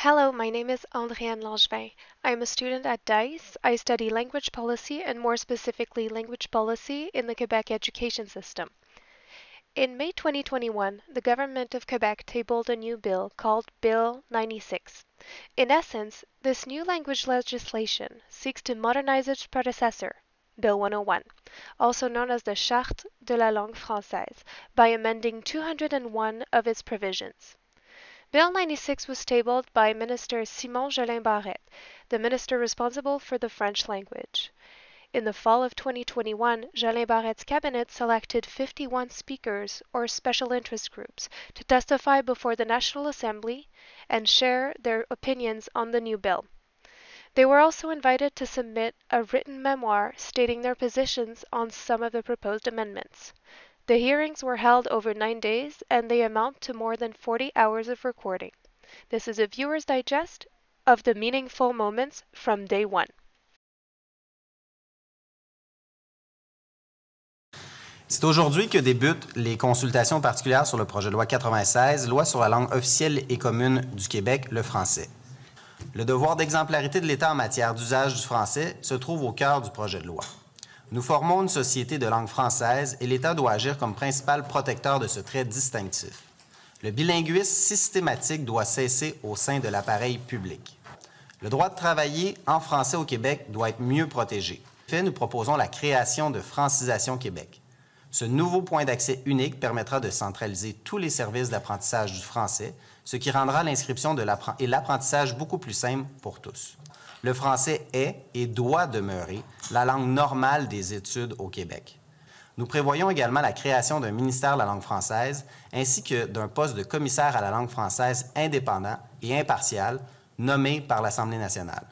Hello, my name is Andréane Langevin. I am a student at DICE. I study language policy and more specifically language policy in the Quebec education system. In May 2021, the government of Quebec tabled a new bill called Bill 96. In essence, this new language legislation seeks to modernize its predecessor, Bill 101, also known as the Charte de la langue française, by amending 201 of its provisions. Bill 96 was tabled by Minister Simon Jolin Barrette, the minister responsible for the French language. In the fall of 2021, Jolin Barrette's cabinet selected 51 speakers or special interest groups to testify before the National Assembly and share their opinions on the new bill. They were also invited to submit a written memoir stating their positions on some of the proposed amendments. The hearings were held over 9 days and they amount to more than 40 hours of recording. This is a viewer's digest of the meaningful moments from day one. C'est aujourd'hui que débutent les consultations particulières sur le projet de loi 96, loi sur la langue officielle et commune du Québec, le français. Le devoir d'exemplarité de l'État en matière d'usage du français se trouve au cœur du projet de loi. Nous formons une société de langue française et l'État doit agir comme principal protecteur de ce trait distinctif. Le bilinguisme systématique doit cesser au sein de l'appareil public. Le droit de travailler en français au Québec doit être mieux protégé. En fait, nous proposons la création de Francisation Québec. Ce nouveau point d'accès unique permettra de centraliser tous les services d'apprentissage du français, ce qui rendra l'inscription et l'apprentissage beaucoup plus simple pour tous. Le français est et doit demeurer la langue normale des études au Québec. Nous prévoyons également la création d'un ministère de la langue française ainsi que d'un poste de commissaire à la langue française indépendant et impartial nommé par l'Assemblée nationale.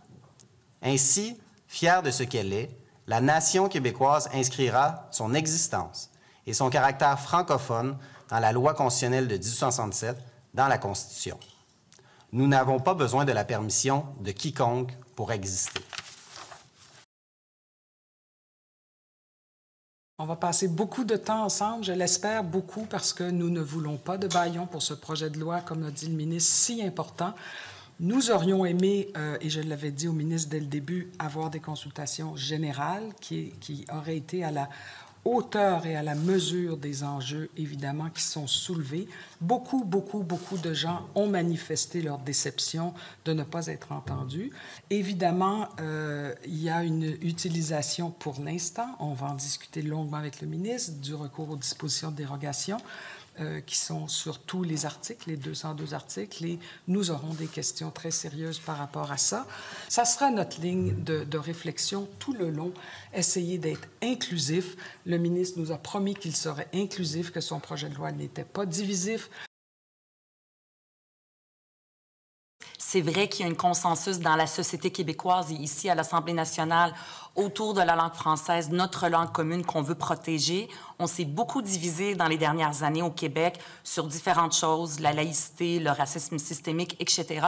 Ainsi, fière de ce qu'elle est, la nation québécoise inscrira son existence et son caractère francophone dans la loi constitutionnelle de 1867, dans la Constitution. Nous n'avons pas besoin de la permission de quiconque pour exister. On va passer beaucoup de temps ensemble, je l'espère beaucoup, parce que nous ne voulons pas de bâillons pour ce projet de loi, comme a dit le ministre, si important. Nous aurions aimé, et je l'avais dit au ministre dès le début, avoir des consultations générales qui auraient été à la hauteur et à la mesure des enjeux, évidemment, qui sont soulevés. Beaucoup de gens ont manifesté leur déception de ne pas être entendus. Évidemment, il y a une utilisation pour l'instant, on va en discuter longuement avec le ministre, du recours aux dispositions de dérogation, qui sont sur tous les articles, les 202 articles, et nous aurons des questions très sérieuses par rapport à ça. Ça sera notre ligne de réflexion tout le long, essayer d'être inclusif. Le ministre nous a promis qu'il serait inclusif, que son projet de loi n'était pas divisif. C'est vrai qu'il y a un consensus dans la société québécoise et ici à l'Assemblée nationale autour de la langue française, notre langue commune qu'on veut protéger. On s'est beaucoup divisé dans les dernières années au Québec sur différentes choses, la laïcité, le racisme systémique, etc.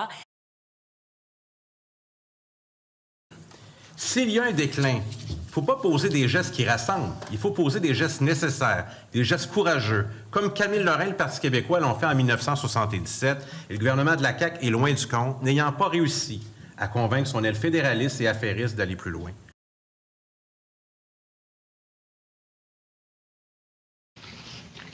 S'il y a un déclin, il ne faut pas poser des gestes qui rassemblent. Il faut poser des gestes nécessaires, des gestes courageux, comme Camille Lorrain, le Parti québécois, l'ont fait en 1977. Et le gouvernement de la CAQ est loin du compte, n'ayant pas réussi à convaincre son aile fédéraliste et affairiste d'aller plus loin.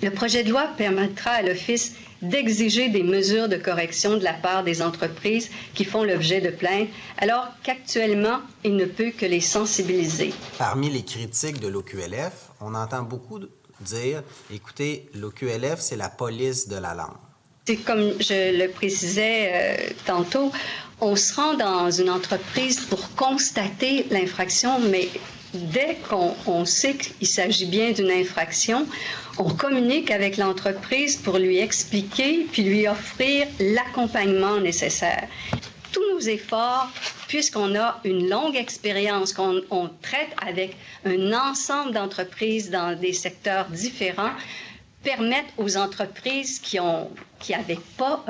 Le projet de loi permettra à l'Office d'exiger des mesures de correction de la part des entreprises qui font l'objet de plaintes, alors qu'actuellement, il ne peut que les sensibiliser. Parmi les critiques de l'OQLF, on entend beaucoup dire, écoutez, l'OQLF, c'est la police de la langue. C'est comme je le précisais tantôt, on se rend dans une entreprise pour constater l'infraction, mais dès qu'on sait qu'il s'agit bien d'une infraction, on communique avec l'entreprise pour lui expliquer puis lui offrir l'accompagnement nécessaire. Tous nos efforts, puisqu'on a une longue expérience, qu'on traite avec un ensemble d'entreprises dans des secteurs différents, permettent aux entreprises qui qui n'avaient pas,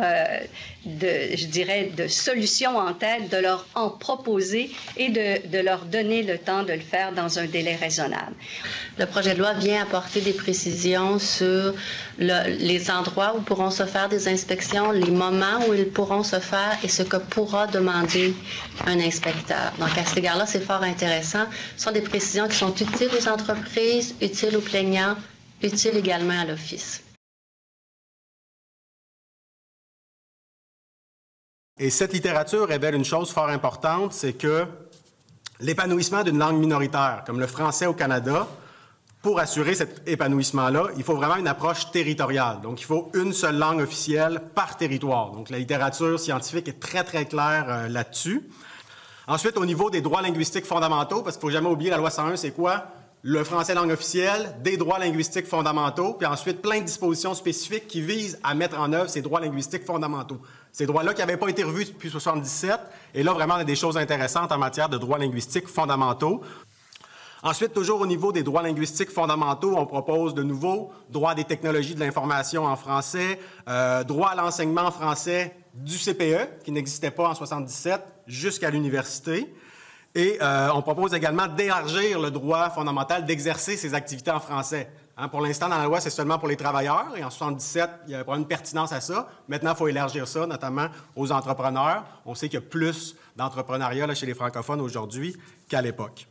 je dirais, de solution en tête, de leur en proposer et de leur donner le temps de le faire dans un délai raisonnable. Le projet de loi vient apporter des précisions sur les endroits où pourront se faire des inspections, les moments où ils pourront se faire et ce que pourra demander un inspecteur. Donc, à cet égard-là, c'est fort intéressant. Ce sont des précisions qui sont utiles aux entreprises, utiles aux plaignants, utiles également à l'Office. Et cette littérature révèle une chose fort importante, c'est que l'épanouissement d'une langue minoritaire, comme le français au Canada, pour assurer cet épanouissement-là, il faut vraiment une approche territoriale. Donc, il faut une seule langue officielle par territoire. Donc, la littérature scientifique est très, très claire là-dessus. Ensuite, au niveau des droits linguistiques fondamentaux, parce qu'il ne faut jamais oublier la loi 101, c'est quoi? Le français langue officielle, des droits linguistiques fondamentaux, puis ensuite plein de dispositions spécifiques qui visent à mettre en œuvre ces droits linguistiques fondamentaux. Ces droits-là qui n'avaient pas été revus depuis 1977, et là, vraiment, on a des choses intéressantes en matière de droits linguistiques fondamentaux. Ensuite, toujours au niveau des droits linguistiques fondamentaux, on propose de nouveau droit des technologies de l'information en français, droit à l'enseignement en français du CPE, qui n'existait pas en 1977, jusqu'à l'université. Et on propose également d'élargir le droit fondamental d'exercer ses activités en français. Hein, pour l'instant, dans la loi, c'est seulement pour les travailleurs. Et en 1977, il n'y avait pas une pertinence à ça. Maintenant, il faut élargir ça, notamment aux entrepreneurs. On sait qu'il y a plus d'entrepreneuriat chez les francophones aujourd'hui qu'à l'époque.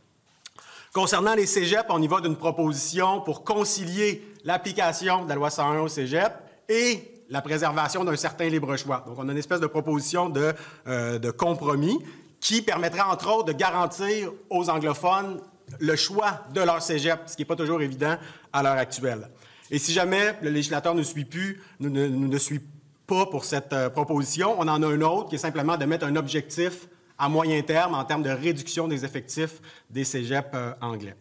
Concernant les cégeps, on y va d'une proposition pour concilier l'application de la loi 101 au cégep et la préservation d'un certain libre choix. Donc, on a une espèce de proposition de compromis qui permettra, entre autres, de garantir aux anglophones le choix de leur cégep, ce qui n'est pas toujours évident à l'heure actuelle. Et si jamais le législateur ne suit pas pour cette proposition, on en a un autre qui est simplement de mettre un objectif à moyen terme en termes de réduction des effectifs des cégeps anglais.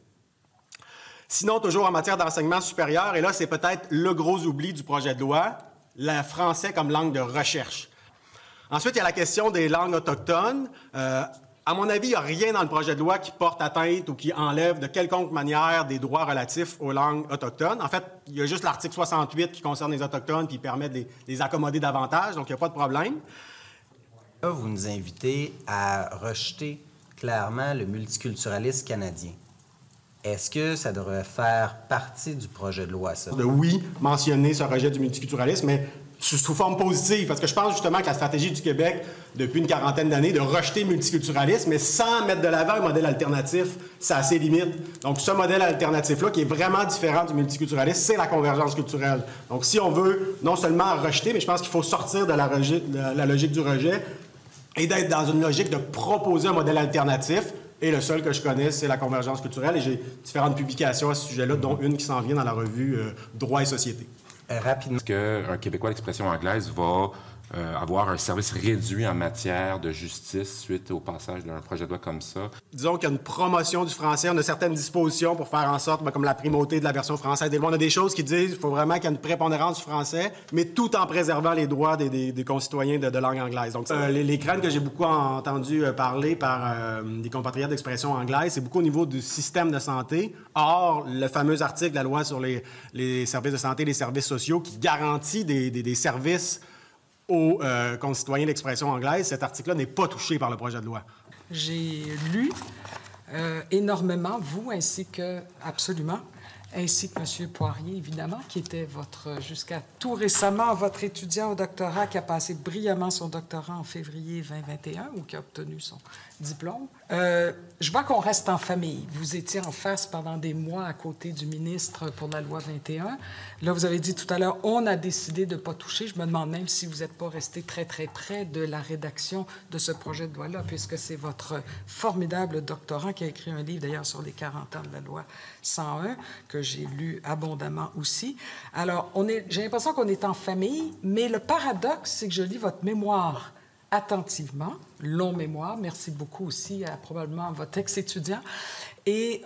Sinon, toujours en matière d'enseignement supérieur, et là, c'est peut-être le gros oubli du projet de loi, le français comme langue de recherche. Ensuite, il y a la question des langues autochtones. À mon avis, il n'y a rien dans le projet de loi qui porte atteinte ou qui enlève de quelconque manière des droits relatifs aux langues autochtones. En fait, il y a juste l'article 68 qui concerne les Autochtones puis permet de les accommoder davantage, donc il n'y a pas de problème. Là, vous nous invitez à rejeter clairement le multiculturalisme canadien. Est-ce que ça devrait faire partie du projet de loi, ça? Oui, mentionner ce rejet du multiculturalisme, mais sous forme positive, parce que je pense justement que la stratégie du Québec, depuis une quarantaine d'années, de rejeter le multiculturalisme, mais sans mettre de l'avant un modèle alternatif, ça a ses limites. Donc, ce modèle alternatif-là, qui est vraiment différent du multiculturalisme, c'est la convergence culturelle. Donc, si on veut non seulement rejeter, mais je pense qu'il faut sortir de la logique du rejet et d'être dans une logique de proposer un modèle alternatif. Et le seul que je connais, c'est la convergence culturelle. Et j'ai différentes publications à ce sujet-là, dont une qui s'en vient dans la revue Droit et société. Rapidement. Est-ce qu'un Québécois d'expression anglaise va avoir un service réduit en matière de justice suite au passage d'un projet de loi comme ça? Disons qu'il y a une promotion du français, on a certaines dispositions pour faire en sorte, comme la primauté de la version française. On a des choses qui disent qu'il faut vraiment qu'il y ait une prépondérance du français, mais tout en préservant les droits des concitoyens de langue anglaise. Donc, les craintes que j'ai beaucoup entendu parler par des compatriotes d'expression anglaise, c'est beaucoup au niveau du système de santé. Or, le fameux article de la loi sur les services de santé et les services sociaux qui garantit des services aux concitoyens d'expression anglaise, cet article-là n'est pas touché par le projet de loi. J'ai lu énormément, vous ainsi que, absolument, ainsi que M. Poirier, évidemment, qui était jusqu'à tout récemment, votre étudiant au doctorat, qui a passé brillamment son doctorat en février 2021 ou qui a obtenu son diplôme. Je vois qu'on reste en famille. Vous étiez en face pendant des mois à côté du ministre pour la loi 21. Là, vous avez dit tout à l'heure, on a décidé de ne pas toucher. Je me demande même si vous n'êtes pas resté très, très près de la rédaction de ce projet de loi-là, puisque c'est votre formidable doctorant qui a écrit un livre, d'ailleurs, sur les 40 ans de la loi 101, que j'ai lu abondamment aussi. Alors, j'ai l'impression qu'on est en famille, mais le paradoxe, c'est que je lis votre mémoire attentivement, long mémoire, merci beaucoup aussi à probablement votre ex-étudiant, et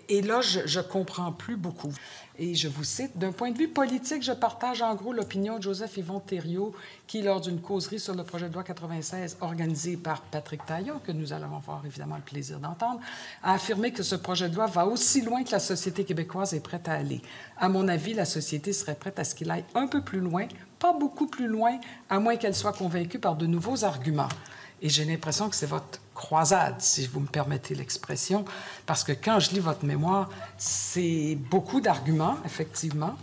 Et là, je comprends plus beaucoup. Et je vous cite, « D'un point de vue politique, je partage en gros l'opinion de Joseph-Yvon Thériault, qui, lors d'une causerie sur le projet de loi 96 organisée par Patrick Taillon, que nous allons avoir évidemment le plaisir d'entendre, a affirmé que ce projet de loi va aussi loin que la société québécoise est prête à aller. À mon avis, la société serait prête à ce qu'il aille un peu plus loin, pas beaucoup plus loin, à moins qu'elle soit convaincue par de nouveaux arguments. » Et j'ai l'impression que c'est votre croisade, si vous me permettez l'expression, parce que quand je lis votre mémoire, c'est beaucoup d'arguments, effectivement.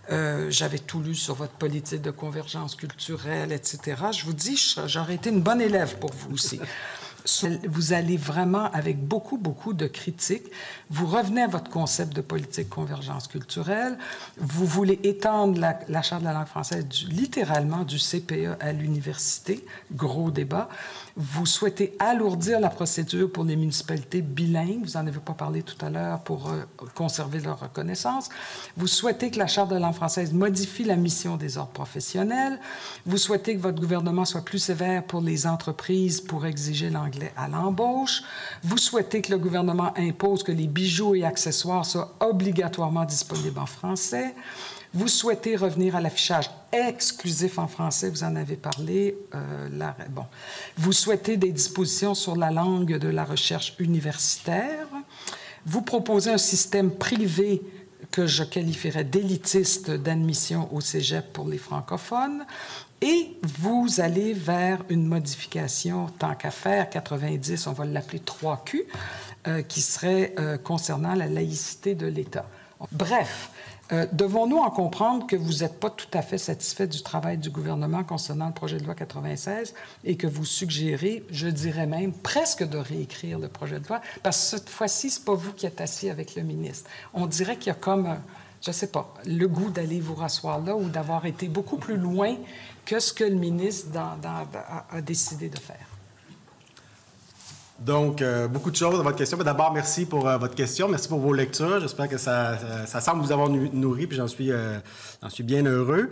J'avais tout lu sur votre politique de convergence culturelle, etc. Je vous dis, j'aurais été une bonne élève pour vous aussi. Vous allez vraiment avec beaucoup, beaucoup de critiques. Vous revenez à votre concept de politique convergence culturelle. Vous voulez étendre la Charte de la langue française littéralement du CPE à l'université. Gros débat. Vous souhaitez alourdir la procédure pour les municipalités bilingues. Vous n'en avez pas parlé tout à l'heure pour conserver leur reconnaissance. Vous souhaitez que la Charte de la langue française modifie la mission des ordres professionnels. Vous souhaitez que votre gouvernement soit plus sévère pour les entreprises pour exiger l'anglais à l'embauche. Vous souhaitez que le gouvernement impose que les bijoux et accessoires soient obligatoirement disponibles en français. Vous souhaitez revenir à l'affichage exclusif en français, vous en avez parlé. Bon. Vous souhaitez des dispositions sur la langue de la recherche universitaire. Vous proposez un système privé que je qualifierais d'élitiste d'admission au cégep pour les francophones. Et vous allez vers une modification, tant qu'à faire, 90, on va l'appeler 3Q, qui serait concernant la laïcité de l'État. Bref, devons-nous en comprendre que vous n'êtes pas tout à fait satisfait du travail du gouvernement concernant le projet de loi 96 et que vous suggérez, je dirais même, presque de réécrire le projet de loi, parce que cette fois-ci, ce n'est pas vous qui êtes assis avec le ministre. On dirait qu'il y a comme, je ne sais pas, le goût d'aller vous rasseoir là ou d'avoir été beaucoup plus loin que ce que le ministre a décidé de faire. Donc, beaucoup de choses dans votre question. Mais d'abord, merci pour votre question. Merci pour vos lectures. J'espère que ça semble vous avoir nourri, puis j'en suis bien heureux.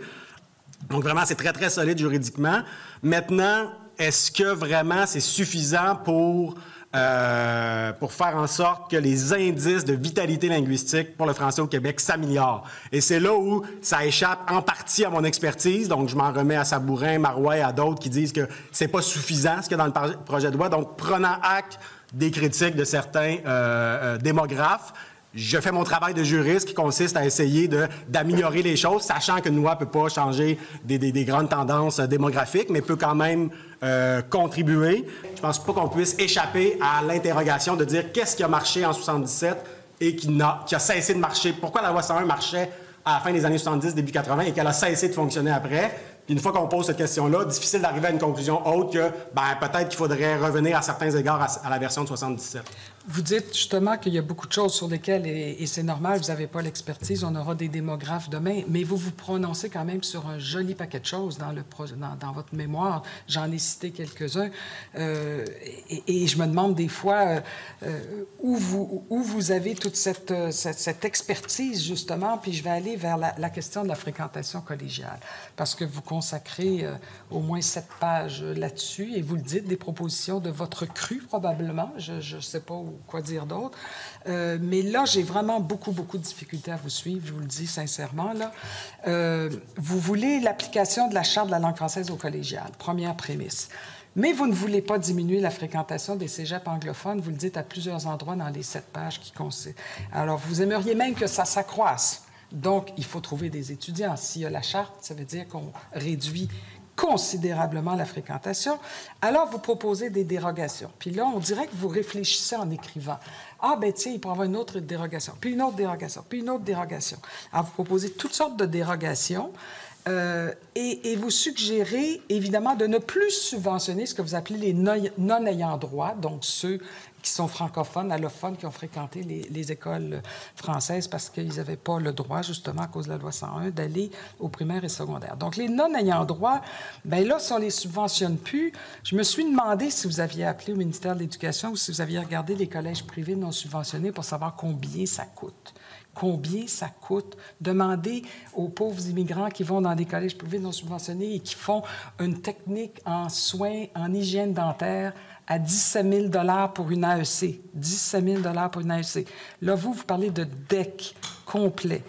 Donc, vraiment, c'est très, très solide juridiquement. Maintenant, est-ce que vraiment c'est suffisant pour faire en sorte que les indices de vitalité linguistique pour le français au Québec s'améliorent? Et c'est là où ça échappe en partie à mon expertise. Donc, je m'en remets à Sabourin, Marois et à d'autres qui disent que c'est pas suffisant ce qu'il y a dans le projet de loi. Donc, prenant acte des critiques de certains démographes, je fais mon travail de juriste qui consiste à essayer d'améliorer les choses, sachant qu'une loi ne peut pas changer des grandes tendances démographiques, mais peut quand même contribuer. Je ne pense pas qu'on puisse échapper à l'interrogation de dire qu'est-ce qui a marché en 77 et qui a cessé de marcher. Pourquoi la loi 101 marchait à la fin des années 70, début 80, et qu'elle a cessé de fonctionner après? Puis une fois qu'on pose cette question-là, difficile d'arriver à une conclusion autre que peut-être qu'il faudrait revenir à certains égards à la version de 77. Vous dites justement qu'il y a beaucoup de choses sur lesquelles, et c'est normal, vous n'avez pas l'expertise, on aura des démographes demain, mais vous vous prononcez quand même sur un joli paquet de choses dans votre mémoire. J'en ai cité quelques-uns. Et je me demande des fois où vous avez toute cette expertise, justement, puis je vais aller vers la question de la fréquentation collégiale, parce que vous consacrez au moins 7 pages là-dessus, et vous le dites, des propositions de votre cru, probablement, je ne sais pas quoi dire d'autre. Mais là, j'ai vraiment beaucoup, beaucoup de difficultés à vous suivre, je vous le dis sincèrement. Là. Vous voulez l'application de la Charte de la langue française au collégial, première prémisse. Mais vous ne voulez pas diminuer la fréquentation des cégeps anglophones, vous le dites à plusieurs endroits dans les 7 pages qui consistent. Alors, vous aimeriez même que ça s'accroisse. Donc, il faut trouver des étudiants. S'il y a la charte, ça veut dire qu'on réduit considérablement la fréquentation. Alors, vous proposez des dérogations. Puis là, on dirait que vous réfléchissez en écrivant. Ah, ben tiens, il pourrait y avoir une autre dérogation, puis une autre dérogation, puis une autre dérogation. Alors, vous proposez toutes sortes de dérogations et vous suggérez, évidemment, de ne plus subventionner ce que vous appelez les non-ayants droit, donc ceux qui sont francophones, allophones, qui ont fréquenté les écoles françaises parce qu'ils n'avaient pas le droit, justement, à cause de la loi 101, d'aller au primaire et secondaire. Donc, les non-ayants droit, bien là, si on ne les subventionne plus, je me suis demandé si vous aviez appelé au ministère de l'Éducation ou si vous aviez regardé les collèges privés non subventionnés pour savoir combien ça coûte. combien ça coûte. Demandez aux pauvres immigrants qui vont dans des collèges privés non subventionnés et qui font une technique en soins, en hygiène dentaire à 17 000 pour une AEC. 17 000 pour une AEC. Là, vous parlez de DEC complet.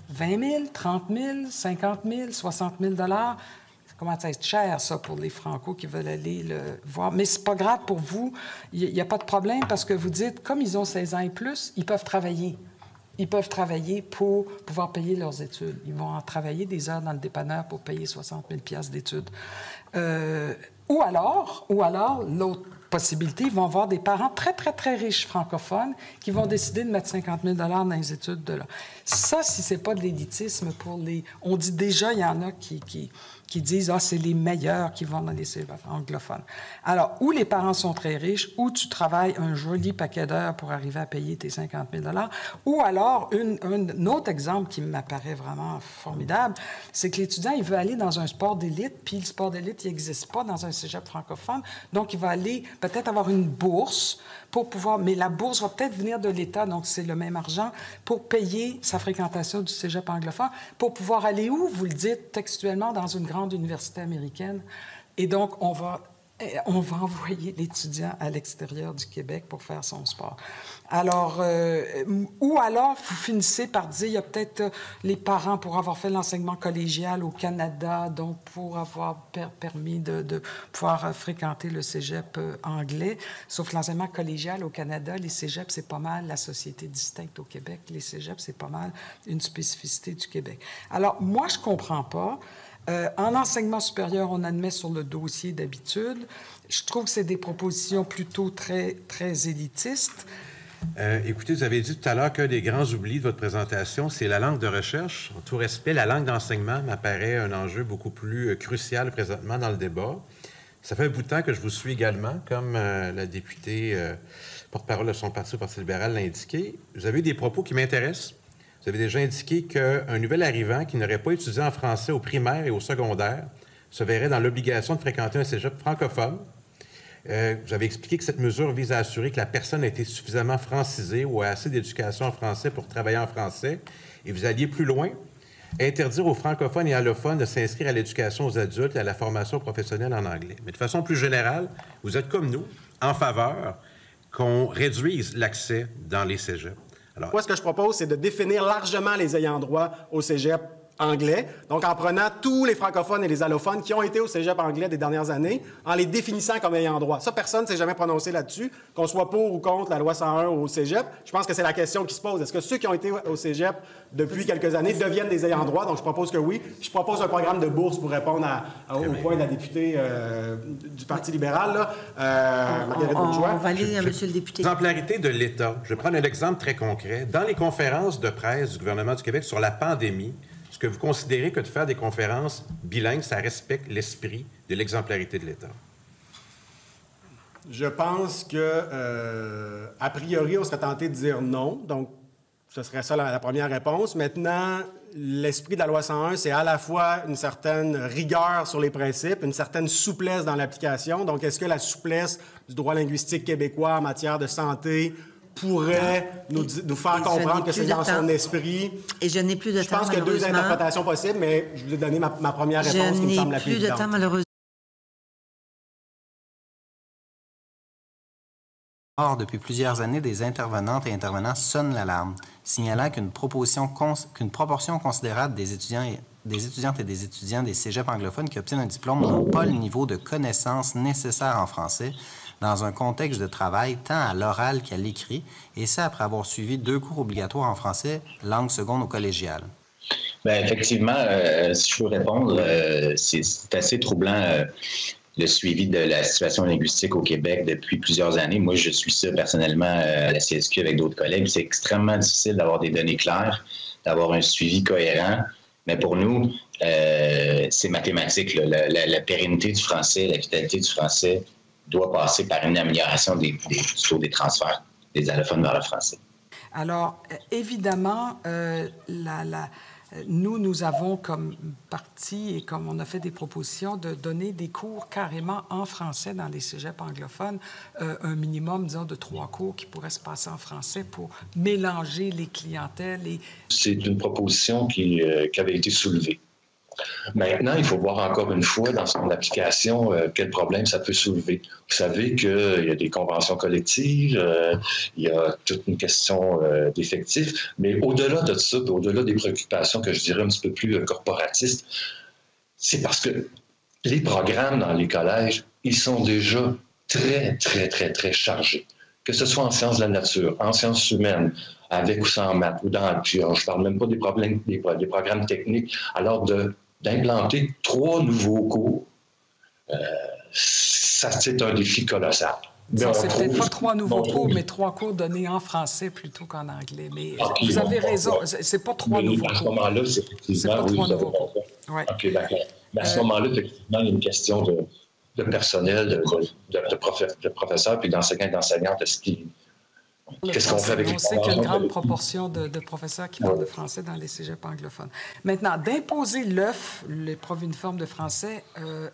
20 000, 30 000, 50 000, 60 000 $. Ça commence à être cher, ça, pour les Franco qui veulent aller le voir. Mais c'est pas grave pour vous. Il n'y a pas de problème parce que vous dites, comme ils ont 16 ans et plus, ils peuvent travailler. Ils peuvent travailler pour pouvoir payer leurs études. Ils vont en travailler des heures dans le dépanneur pour payer 60 000 $ d'études. Ou alors, l'autre possibilité, ils vont avoir des parents très, très, très riches francophones qui vont décider de mettre 50 000 $ dans les études de là. Ça, si c'est pas de l'élitisme pour les... On dit déjà, il y en a qui disent « Ah, c'est les meilleurs qui vont dans les cégeps anglophones ». Alors, ou les parents sont très riches, ou tu travailles un joli paquet d'heures pour arriver à payer tes 50 000 $. Ou alors, un autre exemple qui m'apparaît vraiment formidable, c'est que l'étudiant, il veut aller dans un sport d'élite, puis le sport d'élite, il n'existe pas dans un cégep francophone. Donc, il va aller peut-être avoir une bourse pour pouvoir... Mais la bourse va peut-être venir de l'État, donc c'est le même argent, pour payer sa fréquentation du cégep anglophone, pour pouvoir aller où, vous le dites textuellement, dans une grande université américaine. Et donc, on va envoyer l'étudiant à l'extérieur du Québec pour faire son sport. Alors, ou alors, vous finissez par dire, il y a peut-être les parents pour avoir fait l'enseignement collégial au Canada, donc pour avoir permis de pouvoir fréquenter le cégep anglais. Sauf que l'enseignement collégial au Canada, les cégeps, c'est pas mal la société distincte au Québec. Les cégeps, c'est pas mal une spécificité du Québec. Alors, moi, je comprends pas. En enseignement supérieur, on admet sur le dossier d'habitude. Je trouve que c'est des propositions plutôt très, très élitistes. Écoutez, vous avez dit tout à l'heure qu'un des grands oublis de votre présentation, c'est la langue de recherche. En tout respect, la langue d'enseignement m'apparaît un enjeu beaucoup plus crucial présentement dans le débat. Ça fait un bout de temps que je vous suis également, comme la députée porte-parole de son parti, le Parti libéral, l'a indiqué. Vous avez eu des propos qui m'intéressent. Vous avez déjà indiqué qu'un nouvel arrivant qui n'aurait pas étudié en français au primaire et au secondaire se verrait dans l'obligation de fréquenter un cégep francophone. Vous avez expliqué que cette mesure vise à assurer que la personne a été suffisamment francisée ou a assez d'éducation en français pour travailler en français. Et vous alliez plus loin, interdire aux francophones et allophones de s'inscrire à l'éducation aux adultes et à la formation professionnelle en anglais. Mais de façon plus générale, vous êtes comme nous en faveur qu'on réduise l'accès dans les cégeps. Alors, moi, ce que je propose, c'est de définir largement les ayants droit au cégep anglais, donc en prenant tous les francophones et les allophones qui ont été au cégep anglais des dernières années, en les définissant comme ayants droit. Ça, personne ne s'est jamais prononcé là-dessus, qu'on soit pour ou contre la loi 101 au cégep. Je pense que c'est la question qui se pose. Est-ce que ceux qui ont été au cégep depuis quelques années deviennent des ayants droit? Donc, je propose que oui. Je propose un programme de bourse pour répondre au point de la députée du Parti libéral, là, Marguerite Bourgeois. On va aller à M. le député. Exemplarité de l'État. Je vais prendre un exemple très concret. Dans les conférences de presse du gouvernement du Québec sur la pandémie, est-ce que vous considérez que de faire des conférences bilingues, ça respecte l'esprit de l'exemplarité de l'État? Je pense que, a priori, on serait tenté de dire non. Donc, ce serait ça la première réponse. Maintenant, l'esprit de la loi 101, c'est à la fois une certaine rigueur sur les principes, une certaine souplesse dans l'application. Donc, est-ce que la souplesse du droit linguistique québécois en matière de santé pourrait nous faire comprendre que c'est dans son esprit? Et je n'ai plus de temps, Je pense qu'il y a deux interprétations possibles, mais je vous ai donné ma première réponse qui me semble la plus évidente. Je n'ai plus de temps, malheureusement. Or, depuis plusieurs années, des intervenantes et intervenants sonnent l'alarme, signalant qu'une proportion considérable des étudiantes et des étudiants des cégeps anglophones qui obtiennent un diplôme n'ont pas le niveau de connaissance nécessaire en français dans un contexte de travail tant à l'oral qu'à l'écrit, et ça après avoir suivi 2 cours obligatoires en français, langue seconde au collégial. Bien, effectivement, si je peux répondre, c'est assez troublant le suivi de la situation linguistique au Québec depuis plusieurs années. Moi, je suis ça personnellement à la CSQ avec d'autres collègues. C'est extrêmement difficile d'avoir des données claires, d'avoir un suivi cohérent. Mais pour nous, c'est mathématique. La pérennité du français, la vitalité du français doit passer par une amélioration du taux des transferts des allophones vers le français. Alors, évidemment, Nous avons comme parti et comme on a fait des propositions de donner des cours carrément en français dans les cégeps anglophones, un minimum, disons, de 3 cours qui pourraient se passer en français pour mélanger les clientèles. C'est une proposition qui avait été soulevée. Maintenant, il faut voir encore une fois dans son application quel problème ça peut soulever. Vous savez qu'il y a des conventions collectives, il y a toute une question d'effectifs, mais au-delà de ça, au-delà des préoccupations que je dirais un petit peu plus corporatistes, c'est parce que les programmes dans les collèges, ils sont déjà très, très, très, très chargés. Que ce soit en sciences de la nature, en sciences humaines, avec ou sans maths, ou dans puis je ne parle même pas des programmes techniques, alors d'implanter 3 nouveaux cours, ça, c'est un défi colossal. C'est peut-être pas 3 nouveaux cours, mais 3 cours donnés en français plutôt qu'en anglais. Mais vous avez raison, c'est pas 3 nouveaux cours. À ce moment-là, c'est effectivement... pas 3 nouveaux cours. Ouais. OK, d'accord. Mais à ce moment-là, effectivement, il y a une question de personnel, de professeurs, puis d'enseignants et d'enseignantes. Qu'est-ce qu'on fait avec les On sait qu'il y a une grande proportion de professeurs qui parlent de français dans les cégeps anglophones. Maintenant, d'imposer l'œuf, l'épreuve uniforme de français,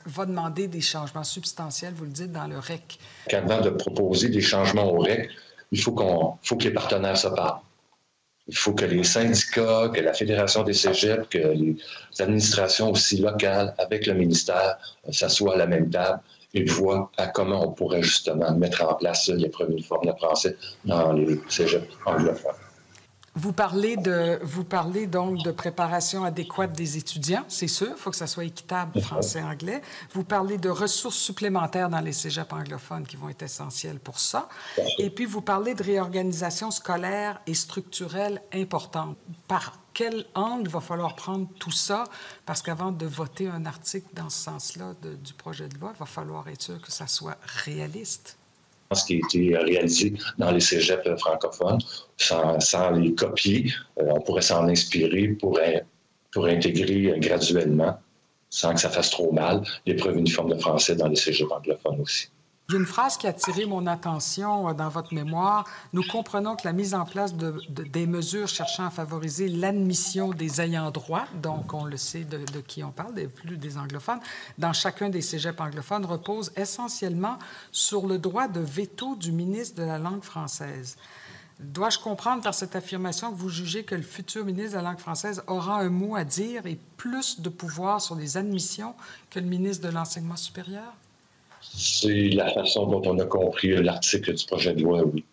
va demander des changements substantiels, vous le dites, dans le REC. Avant de proposer des changements au REC, il faut que les partenaires se parlent. Il faut que les syndicats, que la Fédération des cégeps, que les administrations aussi locales, avec le ministère, s'assoient à la même table et voient à comment on pourrait justement mettre en place l'épreuve uniforme de français dans les cégeps anglophones. Vous parlez donc de préparation adéquate des étudiants, c'est sûr, il faut que ça soit équitable français-anglais. Vous parlez de ressources supplémentaires dans les cégeps anglophones qui vont être essentielles pour ça. Et puis, vous parlez de réorganisation scolaire et structurelle importante. Par quel angle va falloir prendre tout ça? Parce qu'avant de voter un article dans ce sens-là du projet de loi, il va falloir être sûr que ça soit réaliste. Ce qui a été réalisé dans les cégeps francophones, sans les copier, on pourrait s'en inspirer pour intégrer graduellement, sans que ça fasse trop mal, l'épreuve uniforme de français dans les cégeps anglophones aussi. Il y a une phrase qui a attiré mon attention dans votre mémoire. Nous comprenons que la mise en place des mesures cherchant à favoriser l'admission des ayants droit, donc on le sait de qui on parle, plus des anglophones, dans chacun des cégeps anglophones repose essentiellement sur le droit de veto du ministre de la langue française. Dois-je comprendre par cette affirmation que vous jugez que le futur ministre de la langue française aura un mot à dire et plus de pouvoir sur les admissions que le ministre de l'Enseignement supérieur? C'est la façon dont on a compris l'article du projet de loi, oui.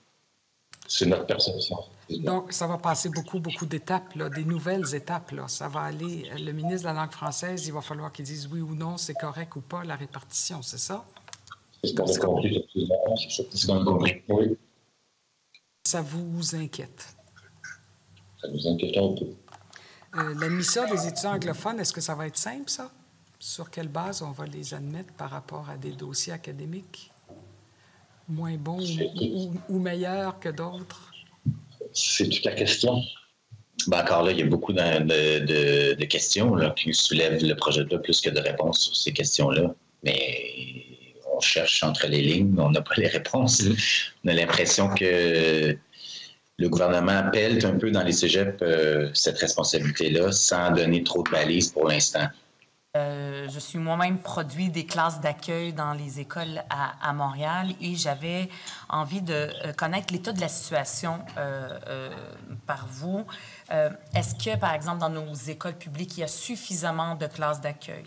C'est notre perception. Donc, ça va passer beaucoup d'étapes, des nouvelles étapes. Là. Ça va aller... Le ministre de la langue française, il va falloir qu'il dise oui ou non, c'est correct ou pas, la répartition, c'est ça? C'est ce qu'on a compris, effectivement. C'est ce qu'on a compris, oui. Ça vous inquiète? Ça nous inquiète un peu. L'admission des étudiants anglophones, est-ce que ça va être simple, ça? Sur quelle base on va les admettre par rapport à des dossiers académiques moins bons ou meilleurs que d'autres? C'est toute la question. Ben encore là, il y a beaucoup de questions là, qui soulèvent le projet de loi plus que de réponses sur ces questions-là. Mais on cherche entre les lignes, on n'a pas les réponses. On a l'impression que le gouvernement pèle un peu dans les cégeps cette responsabilité-là sans donner trop de balises pour l'instant. Je suis moi-même produit des classes d'accueil dans les écoles à Montréal et j'avais envie de connaître l'état de la situation par vous. Est-ce que, par exemple, dans nos écoles publiques, il y a suffisamment de classes d'accueil?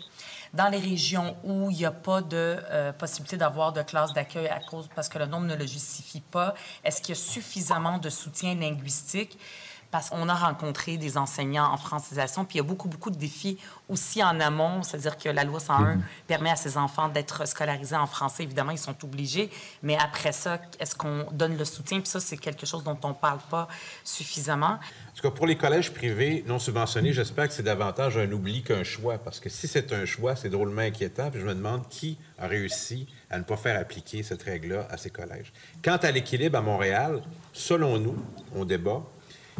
Dans les régions où il n'y a pas de possibilité d'avoir de classes d'accueil parce que le nombre ne le justifie pas, est-ce qu'il y a suffisamment de soutien linguistique? Parce qu'on a rencontré des enseignants en francisation, puis il y a beaucoup de défis aussi en amont, c'est-à-dire que la loi 101 permet à ces enfants d'être scolarisés en français. Évidemment, ils sont obligés, mais après ça, est-ce qu'on donne le soutien? Puis ça, c'est quelque chose dont on ne parle pas suffisamment. En tout cas, pour les collèges privés non subventionnés, j'espère que c'est davantage un oubli qu'un choix, parce que si c'est un choix, c'est drôlement inquiétant, puis je me demande qui a réussi à ne pas faire appliquer cette règle-là à ces collèges. Quant à l'équilibre à Montréal, selon nous, on débat,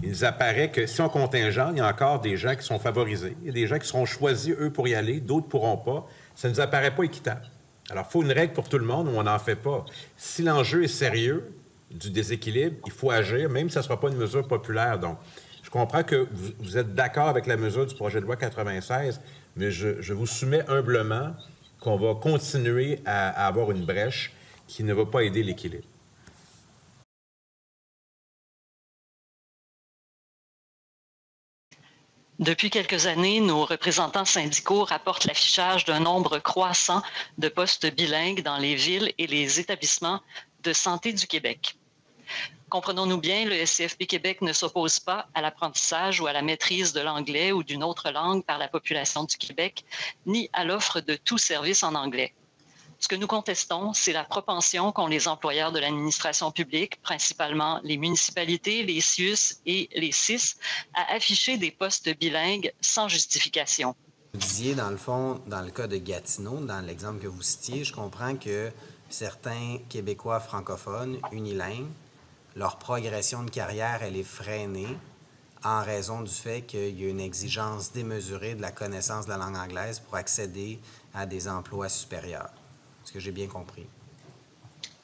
il nous apparaît que si on contingente, il y a encore des gens qui sont favorisés. Il y a des gens qui seront choisis, eux, pour y aller, d'autres ne pourront pas. Ça ne nous apparaît pas équitable. Alors, il faut une règle pour tout le monde ou on n'en fait pas. Si l'enjeu est sérieux du déséquilibre, il faut agir, même si ça ne sera pas une mesure populaire. Donc, je comprends que vous êtes d'accord avec la mesure du projet de loi 96, mais je vous soumets humblement qu'on va continuer à avoir une brèche qui ne va pas aider l'équilibre. Depuis quelques années, nos représentants syndicaux rapportent l'affichage d'un nombre croissant de postes bilingues dans les villes et les établissements de santé du Québec. Comprenons-nous bien, le SCFP Québec ne s'oppose pas à l'apprentissage ou à la maîtrise de l'anglais ou d'une autre langue par la population du Québec, ni à l'offre de tout service en anglais. Ce que nous contestons, c'est la propension qu'ont les employeurs de l'administration publique, principalement les municipalités, les CIUS et les CIS, à afficher des postes bilingues sans justification. Vous disiez, dans le fond, dans le cas de Gatineau, dans l'exemple que vous citiez, je comprends que certains Québécois francophones unilingues, leur progression de carrière, elle est freinée en raison du fait qu'il y a une exigence démesurée de la connaissance de la langue anglaise pour accéder à des emplois supérieurs. Est-ce que j'ai bien compris?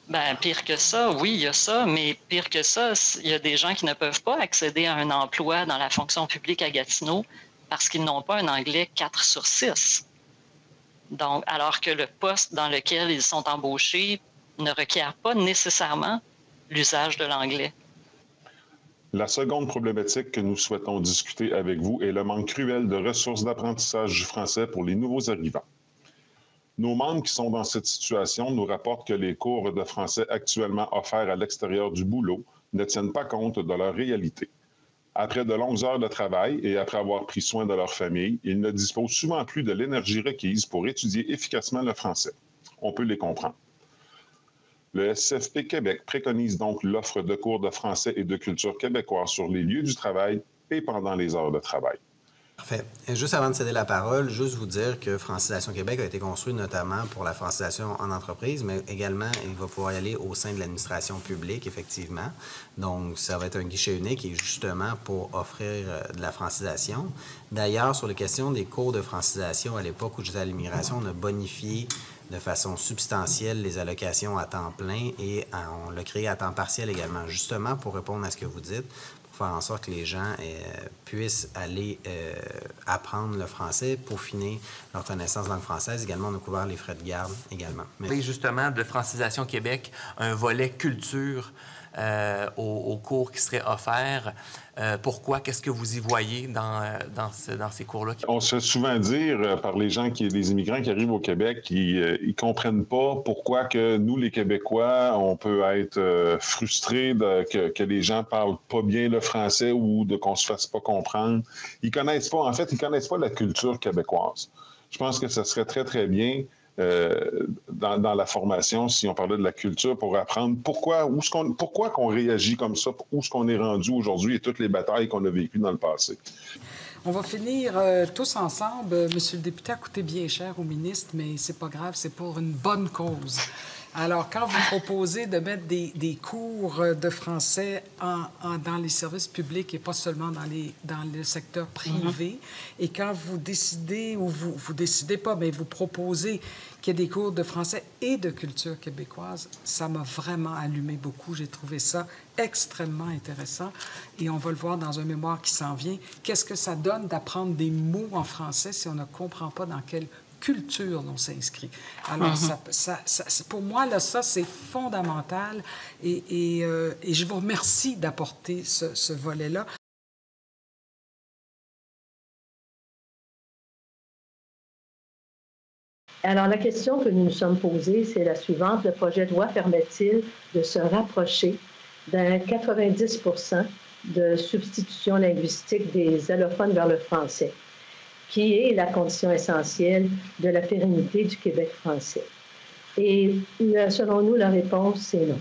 Bien, pire que ça, oui, il y a ça, mais pire que ça, il y a des gens qui ne peuvent pas accéder à un emploi dans la fonction publique à Gatineau parce qu'ils n'ont pas un anglais 4 sur 6. Donc, alors que le poste dans lequel ils sont embauchés ne requiert pas nécessairement l'usage de l'anglais. La seconde problématique que nous souhaitons discuter avec vous est le manque cruel de ressources d'apprentissage du français pour les nouveaux arrivants. Nos membres qui sont dans cette situation nous rapportent que les cours de français actuellement offerts à l'extérieur du boulot ne tiennent pas compte de leur réalité. Après de longues heures de travail et après avoir pris soin de leur famille, ils ne disposent souvent plus de l'énergie requise pour étudier efficacement le français. On peut les comprendre. Le SCFP Québec préconise donc l'offre de cours de français et de culture québécoise sur les lieux du travail et pendant les heures de travail. Parfait. Et juste avant de céder la parole, juste vous dire que Francisation Québec a été construit notamment pour la francisation en entreprise, mais également, il va pouvoir y aller au sein de l'administration publique, effectivement. Donc, ça va être un guichet unique et justement pour offrir de la francisation. D'ailleurs, sur les questions des cours de francisation, à l'époque où j'étais à l'immigration, on a bonifié de façon substantielle les allocations à temps plein et on l'a créé à temps partiel également, justement pour répondre à ce que vous dites, pour faire en sorte que les gens puissent aller apprendre le français, peaufiner leur connaissance de langue française. Également, on a couvert les frais de garde également. Et justement, de Francisation Québec, un volet culture aux cours qui seraient offerts. Pourquoi? Qu'est-ce que vous y voyez dans ces cours-là? On se fait souvent dire par les gens, les immigrants qui arrivent au Québec, qu'ils ne comprennent pas pourquoi que nous, les Québécois, on peut être frustrés que les gens ne parlent pas bien le français ou qu'on ne se fasse pas comprendre. Ils connaissent pas, en fait, ils ne connaissent pas la culture québécoise. Je pense que ça serait très, très bien dans la formation, si on parlait de la culture, pour apprendre pourquoi qu'on réagit comme ça, où est-ce qu'on est rendu aujourd'hui et toutes les batailles qu'on a vécues dans le passé. On va finir tous ensemble. Monsieur le député a coûté bien cher au ministre, mais c'est pas grave, c'est pour une bonne cause. Alors, quand vous proposez de mettre des cours de français dans les services publics et pas seulement dans le secteur privé, et quand vous décidez, ou vous décidez pas, mais vous proposez qu'il y ait des cours de français et de culture québécoise, ça m'a vraiment allumé beaucoup. J'ai trouvé ça extrêmement intéressant et on va le voir dans un mémoire qui s'en vient. Qu'est-ce que ça donne d'apprendre des mots en français si on ne comprend pas dans quelle culture on s'inscrit? Alors, pour moi, là, ça, c'est fondamental et je vous remercie d'apporter ce volet-là. Alors, la question que nous nous sommes posée, c'est la suivante. Le projet de loi permet-il de se rapprocher d'un 90 % de substitution linguistique des allophones vers le français, qui est la condition essentielle de la pérennité du Québec français? Et selon nous, la réponse, c'est non.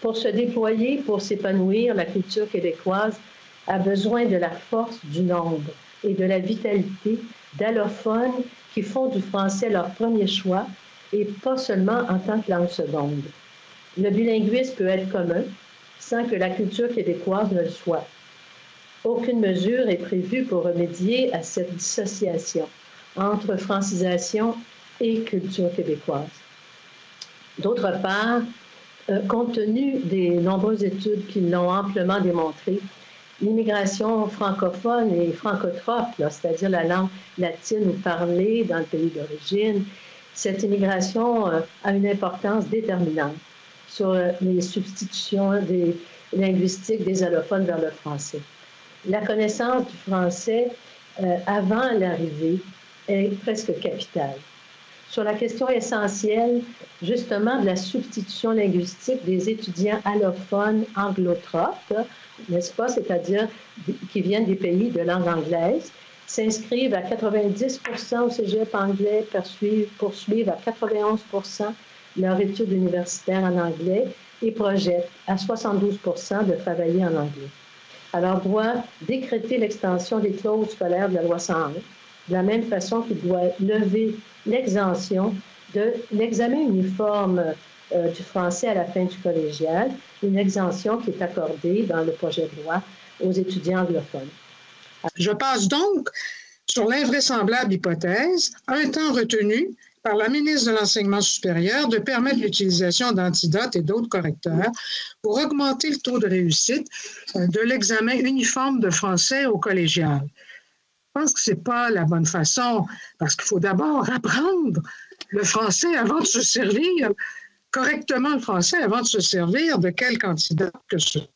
Pour se déployer, pour s'épanouir, la culture québécoise a besoin de la force du nombre et de la vitalité d'allophones qui font du français leur premier choix et pas seulement en tant que langue seconde. Le bilinguisme peut être commun sans que la culture québécoise ne le soit. Aucune mesure est prévue pour remédier à cette dissociation entre francisation et culture québécoise. D'autre part, compte tenu des nombreuses études qui l'ont amplement démontré, l'immigration francophone et francotrophe, c'est-à-dire la langue latine ou parlée dans le pays d'origine, cette immigration a une importance déterminante sur les substitutions linguistiques des allophones vers le français. La connaissance du français avant l'arrivée est presque capitale. Sur la question essentielle, justement, de la substitution linguistique des étudiants allophones anglotrophes, n'est-ce pas, c'est-à-dire qui viennent des pays de langue anglaise, s'inscrivent à 90% au cégep anglais, poursuivent à 91% leur étude universitaire en anglais et projettent à 72% de travailler en anglais. Alors, doit décréter l'extension des clauses scolaires de la loi 101, de la même façon qu'il doit lever l'exemption de l'examen uniforme du français à la fin du collégial, une exemption qui est accordée dans le projet de loi aux étudiants anglophones. Je passe donc sur l'invraisemblable hypothèse, un temps retenu par la ministre de l'Enseignement supérieur de permettre l'utilisation d'antidotes et d'autres correcteurs pour augmenter le taux de réussite de l'examen uniforme de français au collégial. Je pense que ce n'est pas la bonne façon, parce qu'il faut d'abord apprendre le français avant de se servir, correctement le français avant de se servir de quel candidat que ce soit.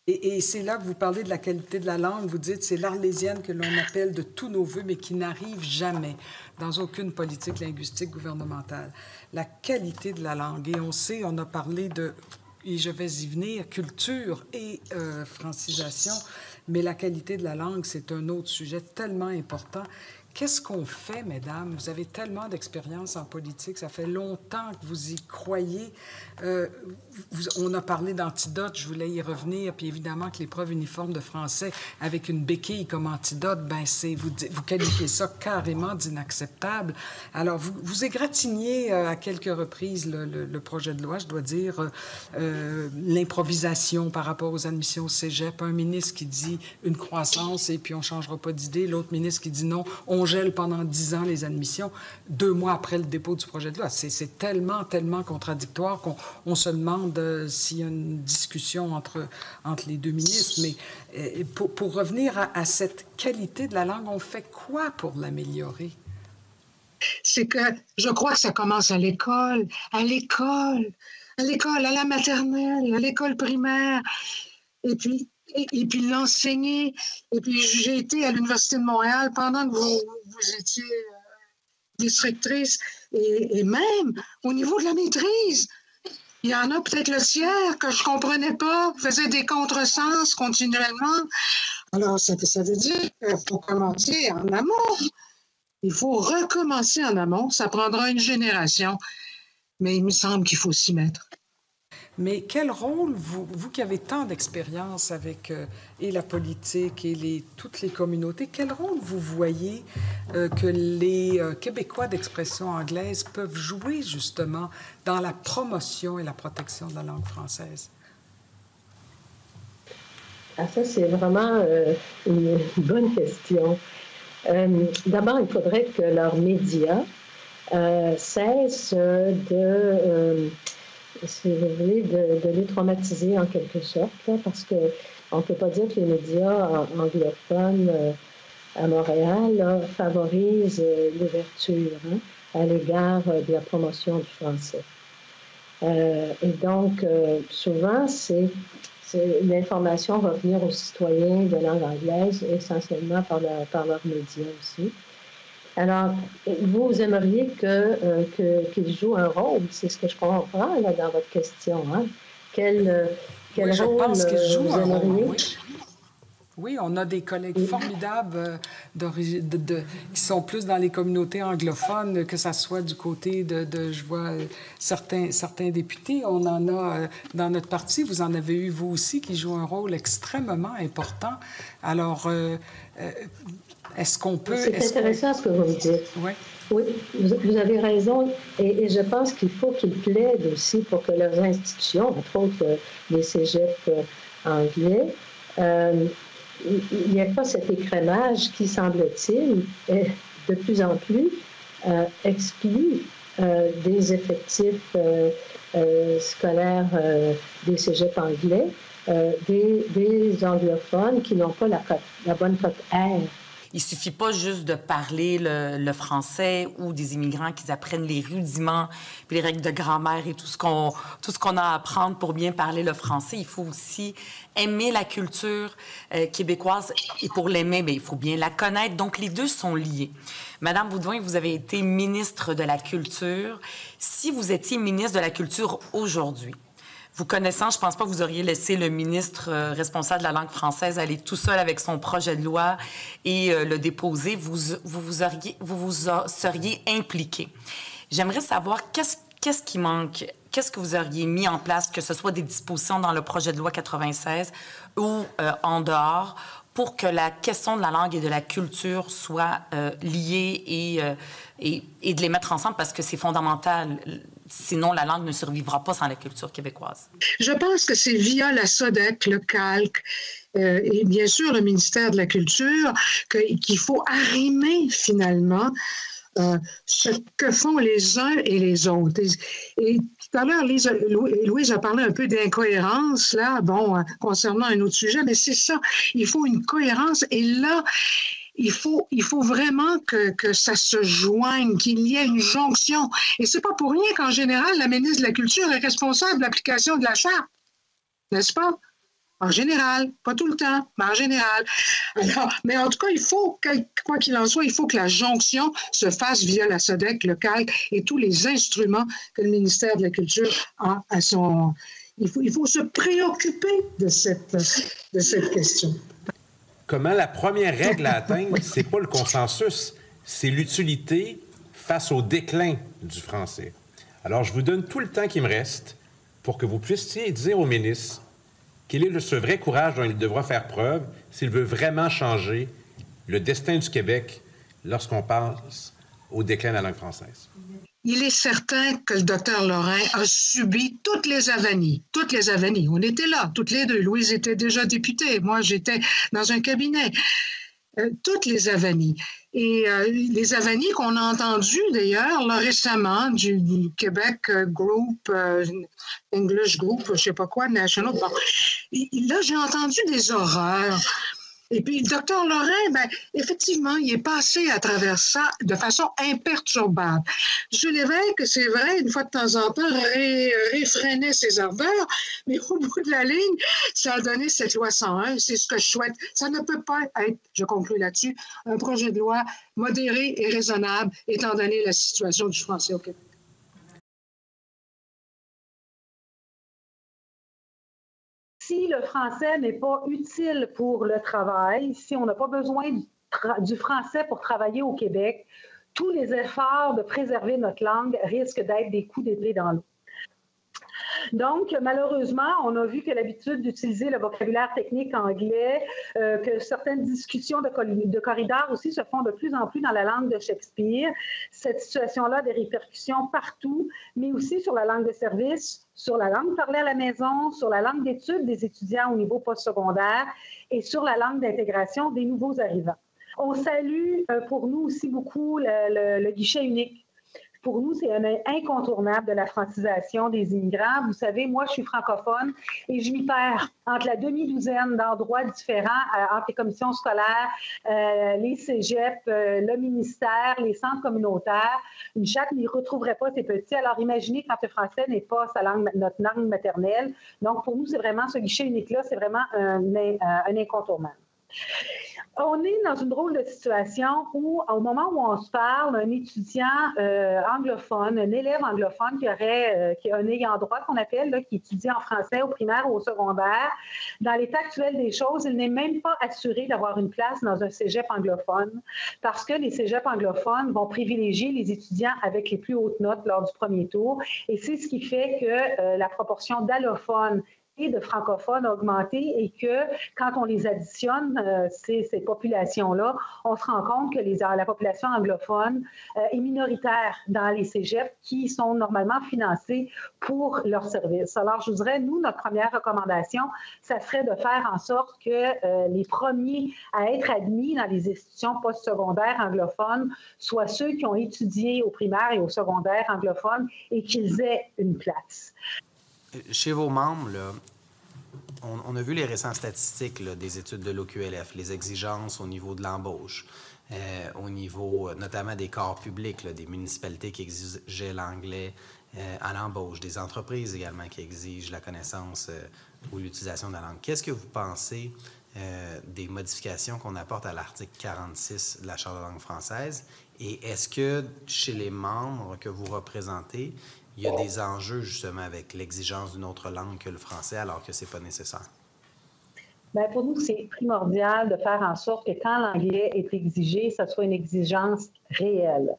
Et c'est là que vous parlez de la qualité de la langue. Vous dites c'est l'arlésienne que l'on appelle de tous nos voeux, mais qui n'arrive jamais dans aucune politique linguistique gouvernementale. La qualité de la langue. Et on sait, on a parlé de, et je vais y venir, culture et francisation, mais la qualité de la langue, c'est un autre sujet tellement important. Qu'est-ce qu'on fait, mesdames? Vous avez tellement d'expérience en politique, ça fait longtemps que vous y croyez. On a parlé d'antidote, je voulais y revenir, puis évidemment que l'épreuve uniforme de français avec une béquille comme antidote, ben vous qualifiez ça carrément d'inacceptable. Alors, vous égratigniez à quelques reprises le projet de loi, je dois dire, l'improvisation par rapport aux admissions au cégep, un ministre qui dit une croissance et puis on ne changera pas d'idée, l'autre ministre qui dit non, on gèle pendant 10 ans les admissions, 2 mois après le dépôt du projet de loi. C'est tellement, tellement contradictoire qu'on se demande s'il y a une discussion entre les deux ministres. Mais pour revenir à cette qualité de la langue, on fait quoi pour l'améliorer? C'est que je crois que ça commence à l'école, à la maternelle, à l'école primaire. Et puis l'enseigner. Et puis, j'ai été à l'Université de Montréal pendant que vous étiez directrice. Et même au niveau de la maîtrise, il y en a peut-être le tiers que je ne comprenais pas, faisait des contresens continuellement. Alors, ça veut dire qu'il faut commencer en amont. Il faut recommencer en amont. Ça prendra une génération. Mais il me semble qu'il faut s'y mettre. Mais quel rôle, vous qui avez tant d'expérience avec et la politique et toutes les communautés, quel rôle vous voyez que les Québécois d'expression anglaise peuvent jouer justement dans la promotion et la protection de la langue française? Ah, ça, c'est vraiment une bonne question. D'abord, il faudrait que leurs médias cessent si vous voulez, de les traumatiser en quelque sorte, là, parce qu'on ne peut pas dire que les médias anglophones à Montréal là, favorisent l'ouverture à l'égard de la promotion du français. Et donc, souvent, l'information va venir aux citoyens de langue anglaise, essentiellement par leurs médias aussi. Alors, vous aimeriez qu'ils jouent un rôle, c'est ce que je comprends là, dans votre question. Hein? Quel oui, je rôle pense qu'ils jouent vous un aimeriez? rôle, oui, on a des collègues formidables qui sont plus dans les communautés anglophones, que ça soit du côté je vois certains députés. On en a dans notre parti, vous en avez eu vous aussi, qui jouent un rôle extrêmement important. Alors, est-ce qu'on peut... C'est intéressant ce que vous me dites. Oui. Oui, vous avez raison. Et je pense qu'il faut qu'ils plaident aussi pour que leurs institutions, entre autres les cégeps anglais, il n'y a pas cet écrémage qui, semble-t-il, est de plus en plus exclut des effectifs scolaires des cégeps anglais des anglophones qui n'ont pas la bonne cote R. Il suffit pas juste de parler le français ou des immigrants qui apprennent les rudiments, puis les règles de grammaire et tout ce qu'on a à apprendre pour bien parler le français. Il faut aussi aimer la culture québécoise et pour l'aimer, bien, il faut bien la connaître. Donc, les deux sont liés. Madame Beaudoin, vous avez été ministre de la Culture. Si vous étiez ministre de la Culture aujourd'hui, vous connaissant, je ne pense pas que vous auriez laissé le ministre responsable de la langue française aller tout seul avec son projet de loi et le déposer. Vous seriez impliqué. J'aimerais savoir qu'est-ce qui manque, qu'est-ce que vous auriez mis en place, que ce soit des dispositions dans le projet de loi 96 ou en dehors, pour que la question de la langue et de la culture soit liée et de les mettre ensemble parce que c'est fondamental. Sinon, la langue ne survivra pas sans la culture québécoise. Je pense que c'est via la SODEC, le CALC et bien sûr le ministère de la Culture qu'il faut arrimer finalement ce que font les uns et les autres. Et tout à l'heure, Louise a parlé un peu d'incohérence, là, concernant un autre sujet, mais c'est ça, il faut une cohérence. Et là, il faut vraiment que ça se joigne, qu'il y ait une jonction. Et c'est pas pour rien qu'en général, la ministre de la Culture est responsable de l'application de la Charte, n'est-ce pas? En général, pas tout le temps, mais en général. Alors, mais en tout cas, il faut, quoi qu'il en soit, il faut que la jonction se fasse via la SODEC, le CALC et tous les instruments que le ministère de la Culture a à son... Il faut se préoccuper de cette question. Comment la première règle à atteindre, c'est pas le consensus, c'est l'utilité face au déclin du français. Alors, je vous donne tout le temps qui me reste pour que vous puissiez dire au ministre quel est ce vrai courage dont il devra faire preuve s'il veut vraiment changer le destin du Québec lorsqu'on pense au déclin de la langue française. Il est certain que le docteur Lorrain a subi toutes les avanies. Toutes les avanies. On était là, toutes les deux. Louise était déjà députée. Moi, j'étais dans un cabinet. Toutes les avanies. Et les avanies qu'on a entendues, d'ailleurs, là, récemment, du Québec Group, English Group, je ne sais pas quoi, National. Bon. Là, j'ai entendu des horreurs. Et puis, le docteur Lorrain, effectivement, il est passé à travers ça de façon imperturbable. Jules Lévesque, c'est vrai, une fois de temps en temps, réfrénait ses ardeurs, mais au bout de la ligne, ça a donné cette loi 101. C'est ce que je souhaite. Ça ne peut pas être, je conclue là-dessus, un projet de loi modéré et raisonnable, étant donné la situation du français au Québec. Si le français n'est pas utile pour le travail, si on n'a pas besoin du français pour travailler au Québec, tous les efforts de préserver notre langue risquent d'être des coups d'épée dans l'eau. Donc, malheureusement, on a vu que l'habitude d'utiliser le vocabulaire technique anglais, que certaines discussions de corridor aussi se font de plus en plus dans la langue de Shakespeare. Cette situation-là a des répercussions partout, mais aussi sur la langue de service, sur la langue parlée à la maison, sur la langue d'études des étudiants au niveau postsecondaire et sur la langue d'intégration des nouveaux arrivants. On salue pour nous aussi beaucoup le guichet unique. Pour nous, c'est un incontournable de la francisation des immigrants. Vous savez, moi, je suis francophone et je m'y perds entre la demi-douzaine d'endroits différents, entre les commissions scolaires, les cégeps, le ministère, les centres communautaires. Une chaque n'y retrouverait pas ces petits. Alors, imaginez quand le français n'est pas notre langue maternelle. Donc, pour nous, c'est vraiment ce guichet unique-là, c'est vraiment un incontournable. On est dans une drôle de situation où, au moment où on se parle, un étudiant anglophone, un élève anglophone qui a un ayant droit qu'on appelle, là, qui étudie en français au primaire ou au secondaire, dans l'état actuel des choses, il n'est même pas assuré d'avoir une place dans un cégep anglophone parce que les cégeps anglophones vont privilégier les étudiants avec les plus hautes notes lors du premier tour. Et c'est ce qui fait que la proportion d'allophones et de francophones a augmenté et que quand on les additionne, ces populations-là, on se rend compte que la population anglophone est minoritaire dans les cégeps qui sont normalement financés pour leurs services. Alors, je vous dirais, nous, notre première recommandation, ça serait de faire en sorte que les premiers à être admis dans les institutions postsecondaires anglophones soient ceux qui ont étudié au primaire et au secondaire anglophone et qu'ils aient une place. Chez vos membres, là, on a vu les récentes statistiques là, des études de l'OQLF, les exigences au niveau de l'embauche, au niveau notamment des corps publics, là, des municipalités qui exigeaient l'anglais à l'embauche, des entreprises également qui exigent la connaissance ou l'utilisation de la langue. Qu'est-ce que vous pensez des modifications qu'on apporte à l'article 46 de la Charte de la langue française? Et est-ce que chez les membres que vous représentez, il y a des enjeux justement avec l'exigence d'une autre langue que le français alors que ce n'est pas nécessaire? Bien, pour nous, c'est primordial de faire en sorte que quand l'anglais est exigé, ça soit une exigence réelle,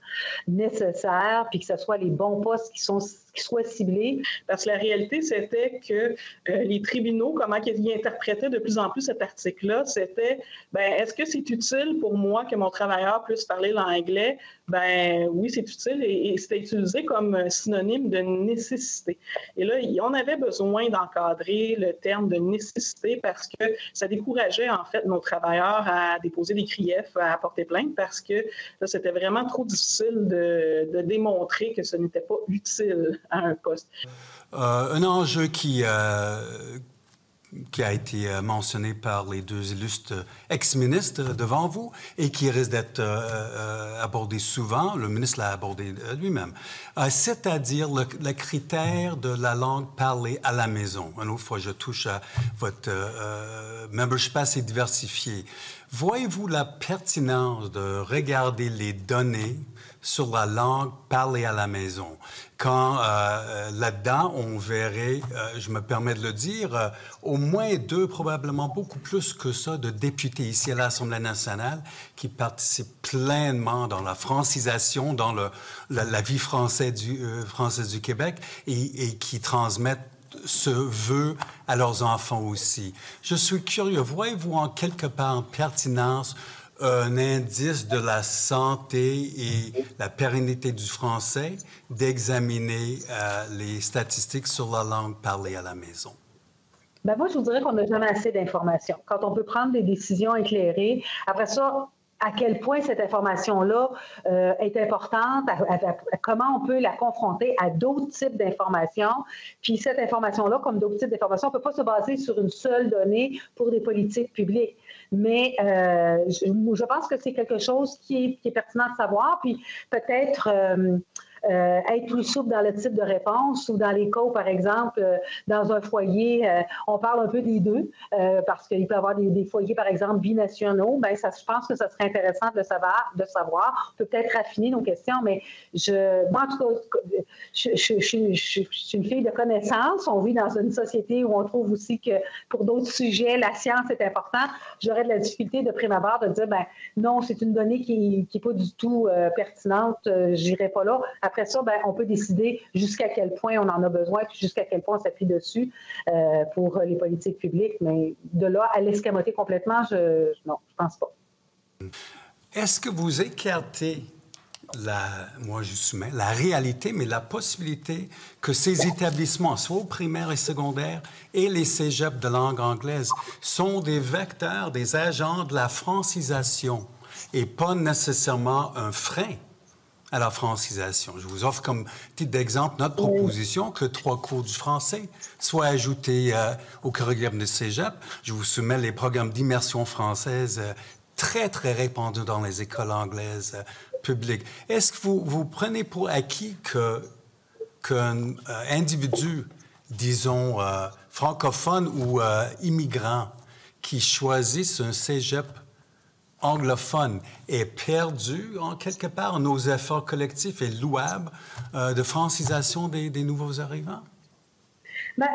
nécessaire, puis que ce soit les bons postes qui soient ciblés. Parce que la réalité, c'était que les tribunaux, comment ils interprétaient de plus en plus cet article-là, c'était, bien, est-ce que c'est utile pour moi que mon travailleur puisse parler l'anglais? Ben oui, c'est utile et c'était utilisé comme synonyme de nécessité. Et là, on avait besoin d'encadrer le terme de nécessité parce que ça décourageait en fait nos travailleurs à déposer des griefs, à porter plainte parce que là, c'était vraiment trop difficile de démontrer que ce n'était pas utile à un poste. Un enjeu qui a été mentionné par les deux illustres ex-ministres devant vous et qui risque d'être abordé souvent, le ministre l'a abordé lui-même, c'est-à-dire le critère de la langue parlée à la maison. Une autre fois, je touche à votre membership assez diversifié. Voyez-vous la pertinence de regarder les données sur la langue parlée à la maison? Quand là-dedans, on verrait, je me permets de le dire, au moins 2, probablement beaucoup plus que ça, de députés ici à l'Assemblée nationale qui participent pleinement dans la francisation, dans la vie française du Québec et qui transmettent ce vœu à leurs enfants aussi. Je suis curieux, voyez-vous en quelque part en pertinence un indice de la santé et la pérennité du français d'examiner les statistiques sur la langue parlée à la maison? Bien, moi, je vous dirais qu'on n'a jamais assez d'informations. Quand on peut prendre des décisions éclairées, après ça, à quel point cette information-là est importante, comment on peut la confronter à d'autres types d'informations. Puis cette information-là, comme d'autres types d'informations, on ne peut pas se baser sur une seule donnée pour des politiques publiques. Mais je pense que c'est quelque chose qui est pertinent de savoir. Puis peut-être être plus souple dans le type de réponse ou dans les cas où, par exemple, dans un foyer, on parle un peu des deux parce qu'il peut y avoir des foyers, par exemple, binationaux. Bien, je pense que ça serait intéressant de savoir. On peut peut-être raffiner nos questions, mais moi, en tout cas, je suis une fille de connaissance. On vit dans une société où on trouve aussi que pour d'autres sujets, la science est importante. J'aurais de la difficulté de prime abord de dire, ben non, c'est une donnée qui n'est pas du tout pertinente, j'irai pas là. Après ça, ben, on peut décider jusqu'à quel point on en a besoin puis jusqu'à quel point on s'appuie dessus pour les politiques publiques. Mais de là à l'escamoter complètement, non, je pense pas. Est-ce que vous écartez moi je soumets la réalité, mais la possibilité que ces établissements, soit au primaire et secondaire, et les cégeps de langue anglaise, sont des vecteurs, des agents de la francisation et pas nécessairement un frein à la francisation? Je vous offre comme titre d'exemple notre proposition que 3 cours du français soient ajoutés au curriculum de cégep. Je vous soumets les programmes d'immersion française très, très répandus dans les écoles anglaises publiques. Est-ce que vous prenez pour acquis qu'un individu, disons, francophone ou immigrant qui choisisse un cégep anglophone est perdu, en quelque part, nos efforts collectifs et louables de francisation des nouveaux arrivants? Bien,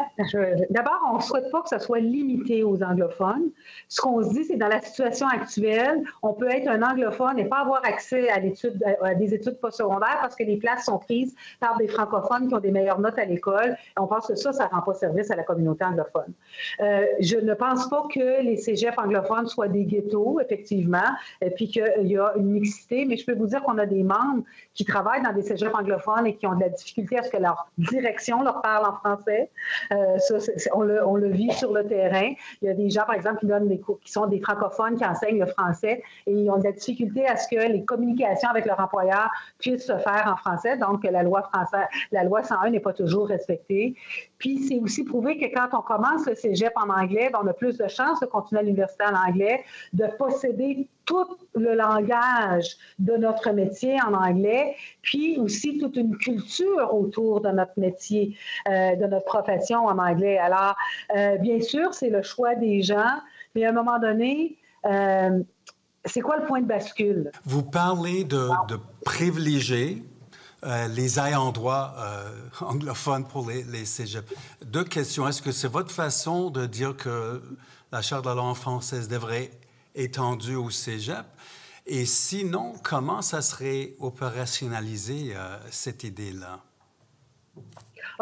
d'abord, on ne souhaite pas que ça soit limité aux anglophones. Ce qu'on se dit, c'est dans la situation actuelle, on peut être un anglophone et pas avoir accès à des études postsecondaires parce que les places sont prises par des francophones qui ont des meilleures notes à l'école. On pense que ça ne rend pas service à la communauté anglophone. Je ne pense pas que les cégeps anglophones soient des ghettos, effectivement, et puis qu'il y a une mixité, mais je peux vous dire qu'on a des membres qui travaillent dans des cégeps anglophones et qui ont de la difficulté à ce que leur direction leur parle en français. On le vit sur le terrain. Il y a des gens, par exemple, qui donnent des cours, qui sont des francophones, qui enseignent le français et ils ont de la difficulté à ce que les communications avec leur employeur puissent se faire en français. Donc, la loi 101 n'est pas toujours respectée. Puis, c'est aussi prouvé que quand on commence le cégep en anglais, on a plus de chances de continuer à l'université en anglais, de posséder tout le langage de notre métier en anglais, puis aussi toute une culture autour de notre métier, de notre profession en anglais. Alors, bien sûr, c'est le choix des gens, mais à un moment donné, c'est quoi le point de bascule? Vous parlez de privilégier les ayants droit anglophones pour les cégeps. Deux questions. Est-ce que c'est votre façon de dire que la Charte de la langue française devrait étendue au cégep? Et sinon, comment ça serait opérationnalisé, cette idée-là?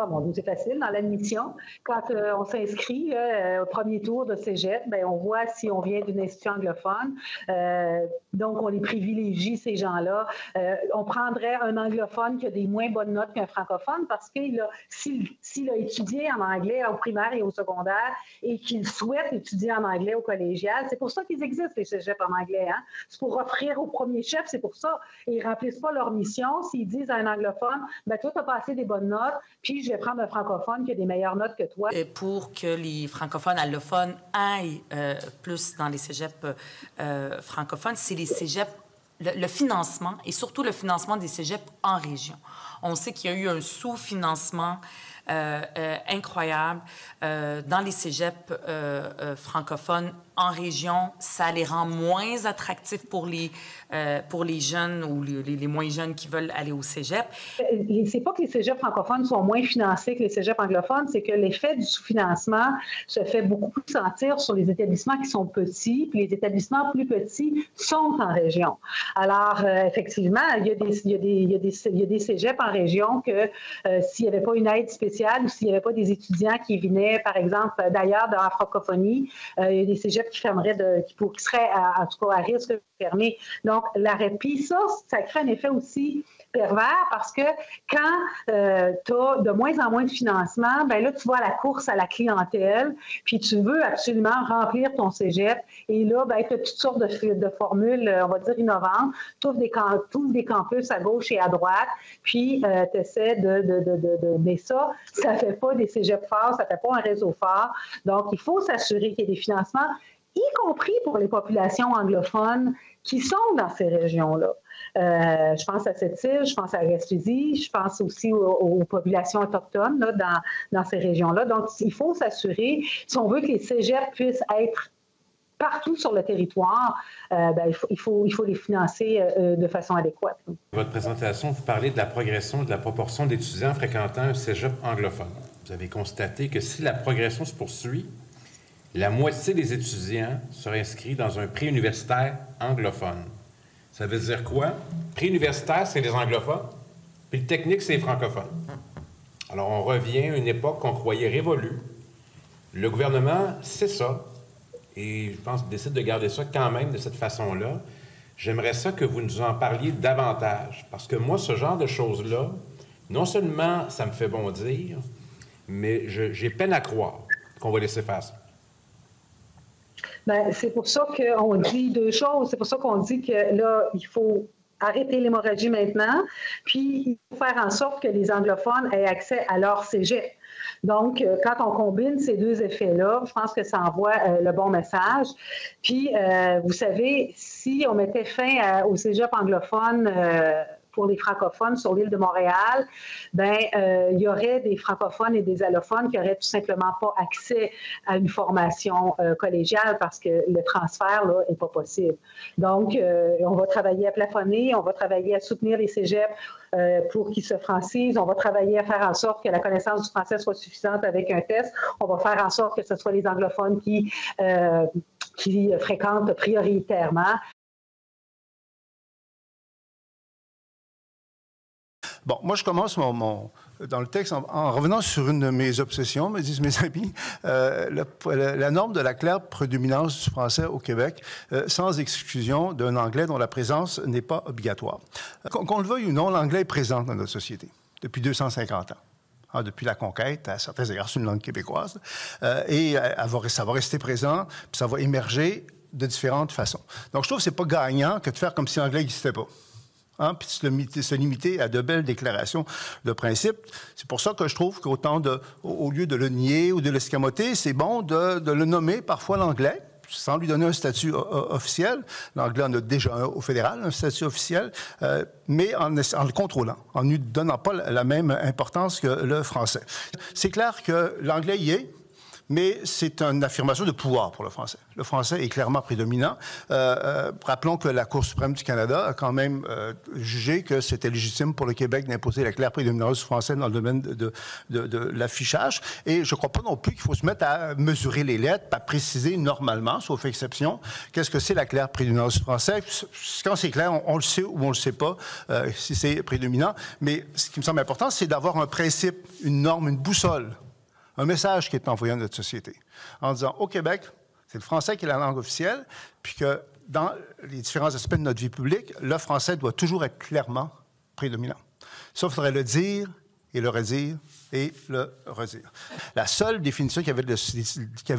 Ah, mon Dieu, c'est facile. Dans l'admission, quand on s'inscrit au premier tour de cégep, bien, on voit si on vient d'une institution anglophone. Donc, on les privilégie, ces gens-là. On prendrait un anglophone qui a des moins bonnes notes qu'un francophone parce que s'il a étudié en anglais au primaire et au secondaire et qu'il souhaite étudier en anglais au collégial, c'est pour ça qu'ils existent, les cégeps en anglais. Hein? C'est pour offrir au premier chef, c'est pour ça. Ils ne remplissent pas leur mission s'ils disent à un anglophone, bien, toi, tu as passé des bonnes notes, puis je vais prendre un francophone qui a des meilleures notes que toi. Pour que les francophones allophones aillent plus dans les cégeps francophones, c'est les cégeps, le financement, et surtout le financement des cégeps en région. On sait qu'il y a eu un sous-financement incroyable dans les cégeps francophones en région. Ça les rend moins attractifs pour les jeunes ou les moins jeunes qui veulent aller au cégep. C'est pas que les cégeps francophones sont moins financés que les cégeps anglophones, c'est que l'effet du sous-financement se fait beaucoup plus sentir sur les établissements qui sont petits, puis les établissements plus petits sont en région. Alors, effectivement, il y a des cégeps en région que s'il n'y avait pas une aide spéciale ou s'il n'y avait pas des étudiants qui venaient, par exemple, d'ailleurs, de la francophonie, il y a des cégeps qui fermeraient, qui seraient en tout cas à risque de fermer. Donc, puis ça crée un effet aussi pervers parce que quand tu as de moins en moins de financement, bien là, tu vas à la course à la clientèle, puis tu veux absolument remplir ton cégep. Et là, bien, tu as toutes sortes de formules, on va dire, innovantes. Tu ouvres des campus à gauche et à droite, puis tu essaies mais ça ne fait pas des cégeps forts, ça ne fait pas un réseau fort. Donc, il faut s'assurer qu'il y ait des financements, y compris pour les populations anglophones qui sont dans ces régions-là. Je pense à Sept-Îles, je pense à Gaspésie, je pense aussi aux populations autochtones là, dans ces régions-là. Donc, il faut s'assurer, si on veut que les cégeps puissent être partout sur le territoire, il faut les financer de façon adéquate. Votre présentation, vous parlez de la progression de la proportion d'étudiants fréquentant un cégep anglophone. Vous avez constaté que si la progression se poursuit, la moitié des étudiants seraient inscrits dans un préuniversitaire anglophone. Ça veut dire quoi? Préuniversitaire, c'est les anglophones, puis le technique, c'est les francophones. Alors, on revient à une époque qu'on croyait révolue. Le gouvernement sait ça, et je pense qu'il décide de garder ça quand même de cette façon-là. J'aimerais ça que vous nous en parliez davantage, parce que moi, ce genre de choses-là, non seulement ça me fait bondir, mais j'ai peine à croire qu'on va laisser faire ça. Bien, c'est pour ça qu'on dit deux choses. C'est pour ça qu'on dit que là, il faut arrêter l'hémorragie maintenant, puis il faut faire en sorte que les anglophones aient accès à leur cégep. Donc, quand on combine ces deux effets-là, je pense que ça envoie le bon message. Puis, vous savez, si on mettait fin au cégep anglophone pour les francophones sur l'île de Montréal, bien, il y aurait des francophones et des allophones qui n'auraient tout simplement pas accès à une formation collégiale parce que le transfert là n'est pas possible. Donc, on va travailler à plafonner, on va travailler à soutenir les cégeps pour qu'ils se francisent. On va travailler à faire en sorte que la connaissance du français soit suffisante avec un test. On va faire en sorte que ce soit les anglophones qui fréquentent prioritairement. Bon, moi, je commence dans le texte en revenant sur une de mes obsessions, me disent mes amis, la norme de la claire prédominance du français au Québec, sans exclusion d'un anglais dont la présence n'est pas obligatoire. Qu'on le veuille ou non, l'anglais est présent dans notre société depuis 250 ans. Depuis la conquête, à certains égards, c'est une langue québécoise. Et ça va rester présent, puis ça va émerger de différentes façons. Donc, je trouve que c'est pas gagnant que de faire comme si l'anglais n'existait pas. Puis se limiter à de belles déclarations de principe. C'est pour ça que je trouve qu'au lieu de le nier ou de l'escamoter, c'est bon de le nommer parfois l'anglais, sans lui donner un statut officiel. L'anglais en a déjà un au fédéral, un statut officiel, mais en le contrôlant, en ne lui donnant pas la même importance que le français. C'est clair que l'anglais y est, mais c'est une affirmation de pouvoir pour le français. Le français est clairement prédominant. Rappelons que la Cour suprême du Canada a quand même jugé que c'était légitime pour le Québec d'imposer la claire prédominance du français dans le domaine de l'affichage. Et je ne crois pas non plus qu'il faut se mettre à mesurer les lettres, à préciser normalement, sauf exception, qu'est-ce que c'est la claire prédominance du français. Quand c'est clair, on le sait ou on ne le sait pas si c'est prédominant. Mais ce qui me semble important, c'est d'avoir un principe, une norme, une boussole, un message qui est envoyé à notre société, en disant, au Québec, c'est le français qui est la langue officielle, puis que dans les différents aspects de notre vie publique, le français doit toujours être clairement prédominant. Ça, il faudrait le dire et le redire et le redire. La seule définition qu'il y avait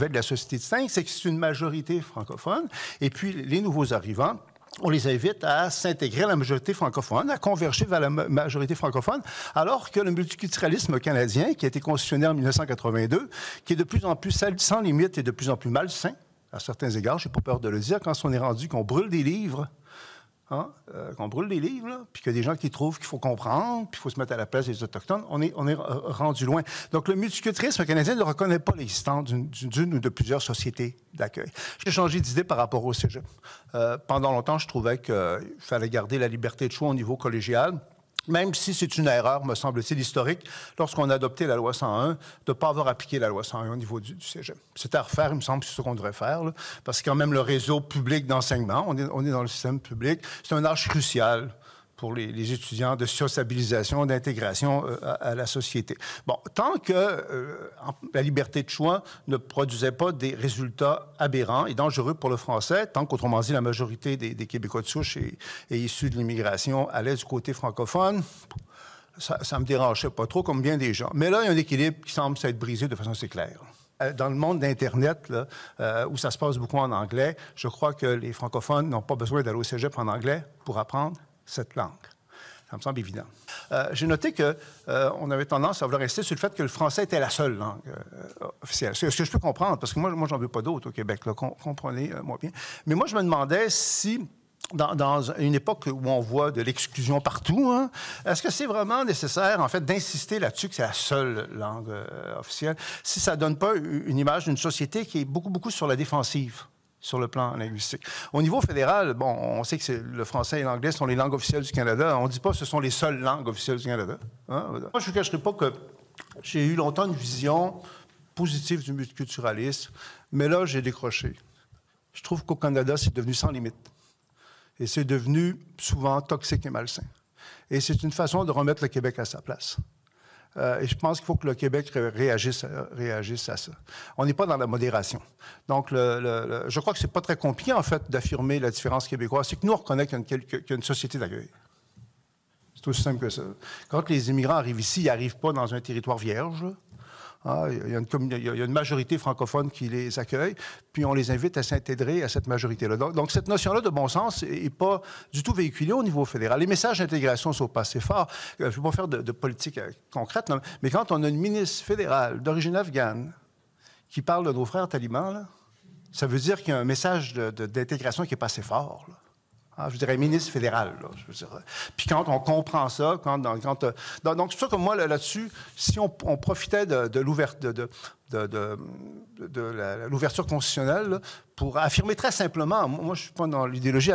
de la société distincte, c'est que c'est une majorité francophone, et puis les nouveaux arrivants, on les invite à s'intégrer à la majorité francophone, à converger vers la majorité francophone, alors que le multiculturalisme canadien, qui a été constitutionné en 1982, qui est de plus en plus sans limite et de plus en plus malsain, à certains égards, je n'ai pas peur de le dire, quand on est rendu qu'on brûle des livres, puis qu'il y a des gens qui trouvent qu'il faut comprendre, puis il faut se mettre à la place des Autochtones, on est rendu loin. Donc, le multiculturalisme canadien ne reconnaît pas l'existence d'une ou de plusieurs sociétés d'accueil. J'ai changé d'idée par rapport au cégep. Pendant longtemps, je trouvais qu'il fallait garder la liberté de choix au niveau collégial, même si c'est une erreur, me semble-t-il, historique, lorsqu'on a adopté la loi 101, de ne pas avoir appliqué la loi 101 au niveau du cégep. C'est à refaire, il me semble, c'est ce qu'on devrait faire, là, parce que quand même le réseau public d'enseignement, on est dans le système public, c'est un âge crucial pour les étudiants de sociabilisation, d'intégration à la société. Bon, tant que la liberté de choix ne produisait pas des résultats aberrants et dangereux pour le français, tant qu'autrement dit, la majorité des Québécois de souche est issue de l'immigration allait du côté francophone, ça ne me dérangeait pas trop, comme bien des gens. Mais là, il y a un équilibre qui semble s'être brisé de façon assez claire. Dans le monde d'Internet, là, où ça se passe beaucoup en anglais, je crois que les francophones n'ont pas besoin d'aller au cégep en anglais pour apprendre cette langue. Ça me semble évident. J'ai noté qu'on avait tendance à vouloir rester sur le fait que le français était la seule langue officielle. Ce que je peux comprendre, parce que moi j'en veux pas d'autres au Québec, là, comprenez-moi bien. Mais moi, je me demandais si, dans une époque où on voit de l'exclusion partout, est-ce que c'est vraiment nécessaire, en fait, d'insister là-dessus que c'est la seule langue officielle, si ça ne donne pas une image d'une société qui est beaucoup, beaucoup sur la défensive sur le plan linguistique. Au niveau fédéral, bon, on sait que le français et l'anglais sont les langues officielles du Canada. On ne dit pas que ce sont les seules langues officielles du Canada. Moi, je ne vous cacherai pas que j'ai eu longtemps une vision positive du multiculturalisme, mais là, j'ai décroché. Je trouve qu'au Canada, c'est devenu sans limite. Et c'est devenu souvent toxique et malsain. Et c'est une façon de remettre le Québec à sa place. Et je pense qu'il faut que le Québec réagisse à ça. On n'est pas dans la modération. Donc, je crois que c'est pas très compliqué, en fait, d'affirmer la différence québécoise. C'est que nous, on reconnaît qu'il y a une société d'accueil. C'est aussi simple que ça. Quand les immigrants arrivent ici, ils n'arrivent pas dans un territoire vierge. Il y a une majorité francophone qui les accueille, puis on les invite à s'intégrer à cette majorité-là. Donc cette notion-là de bon sens n'est pas du tout véhiculée au niveau fédéral. Les messages d'intégration sont pas assez forts. Je ne vais pas faire de politique concrète, là, mais quand on a une ministre fédérale d'origine afghane qui parle de nos frères talibans, là, ça veut dire qu'il y a un message d'intégration qui n'est pas assez fort, là. Je dirais ministre fédéral. Là, je veux dire. Puis quand on comprend ça, donc c'est pour ça que moi, là-dessus, si on profitait de l'ouverture constitutionnelle là, pour affirmer très simplement, moi je ne suis pas dans l'idéologie,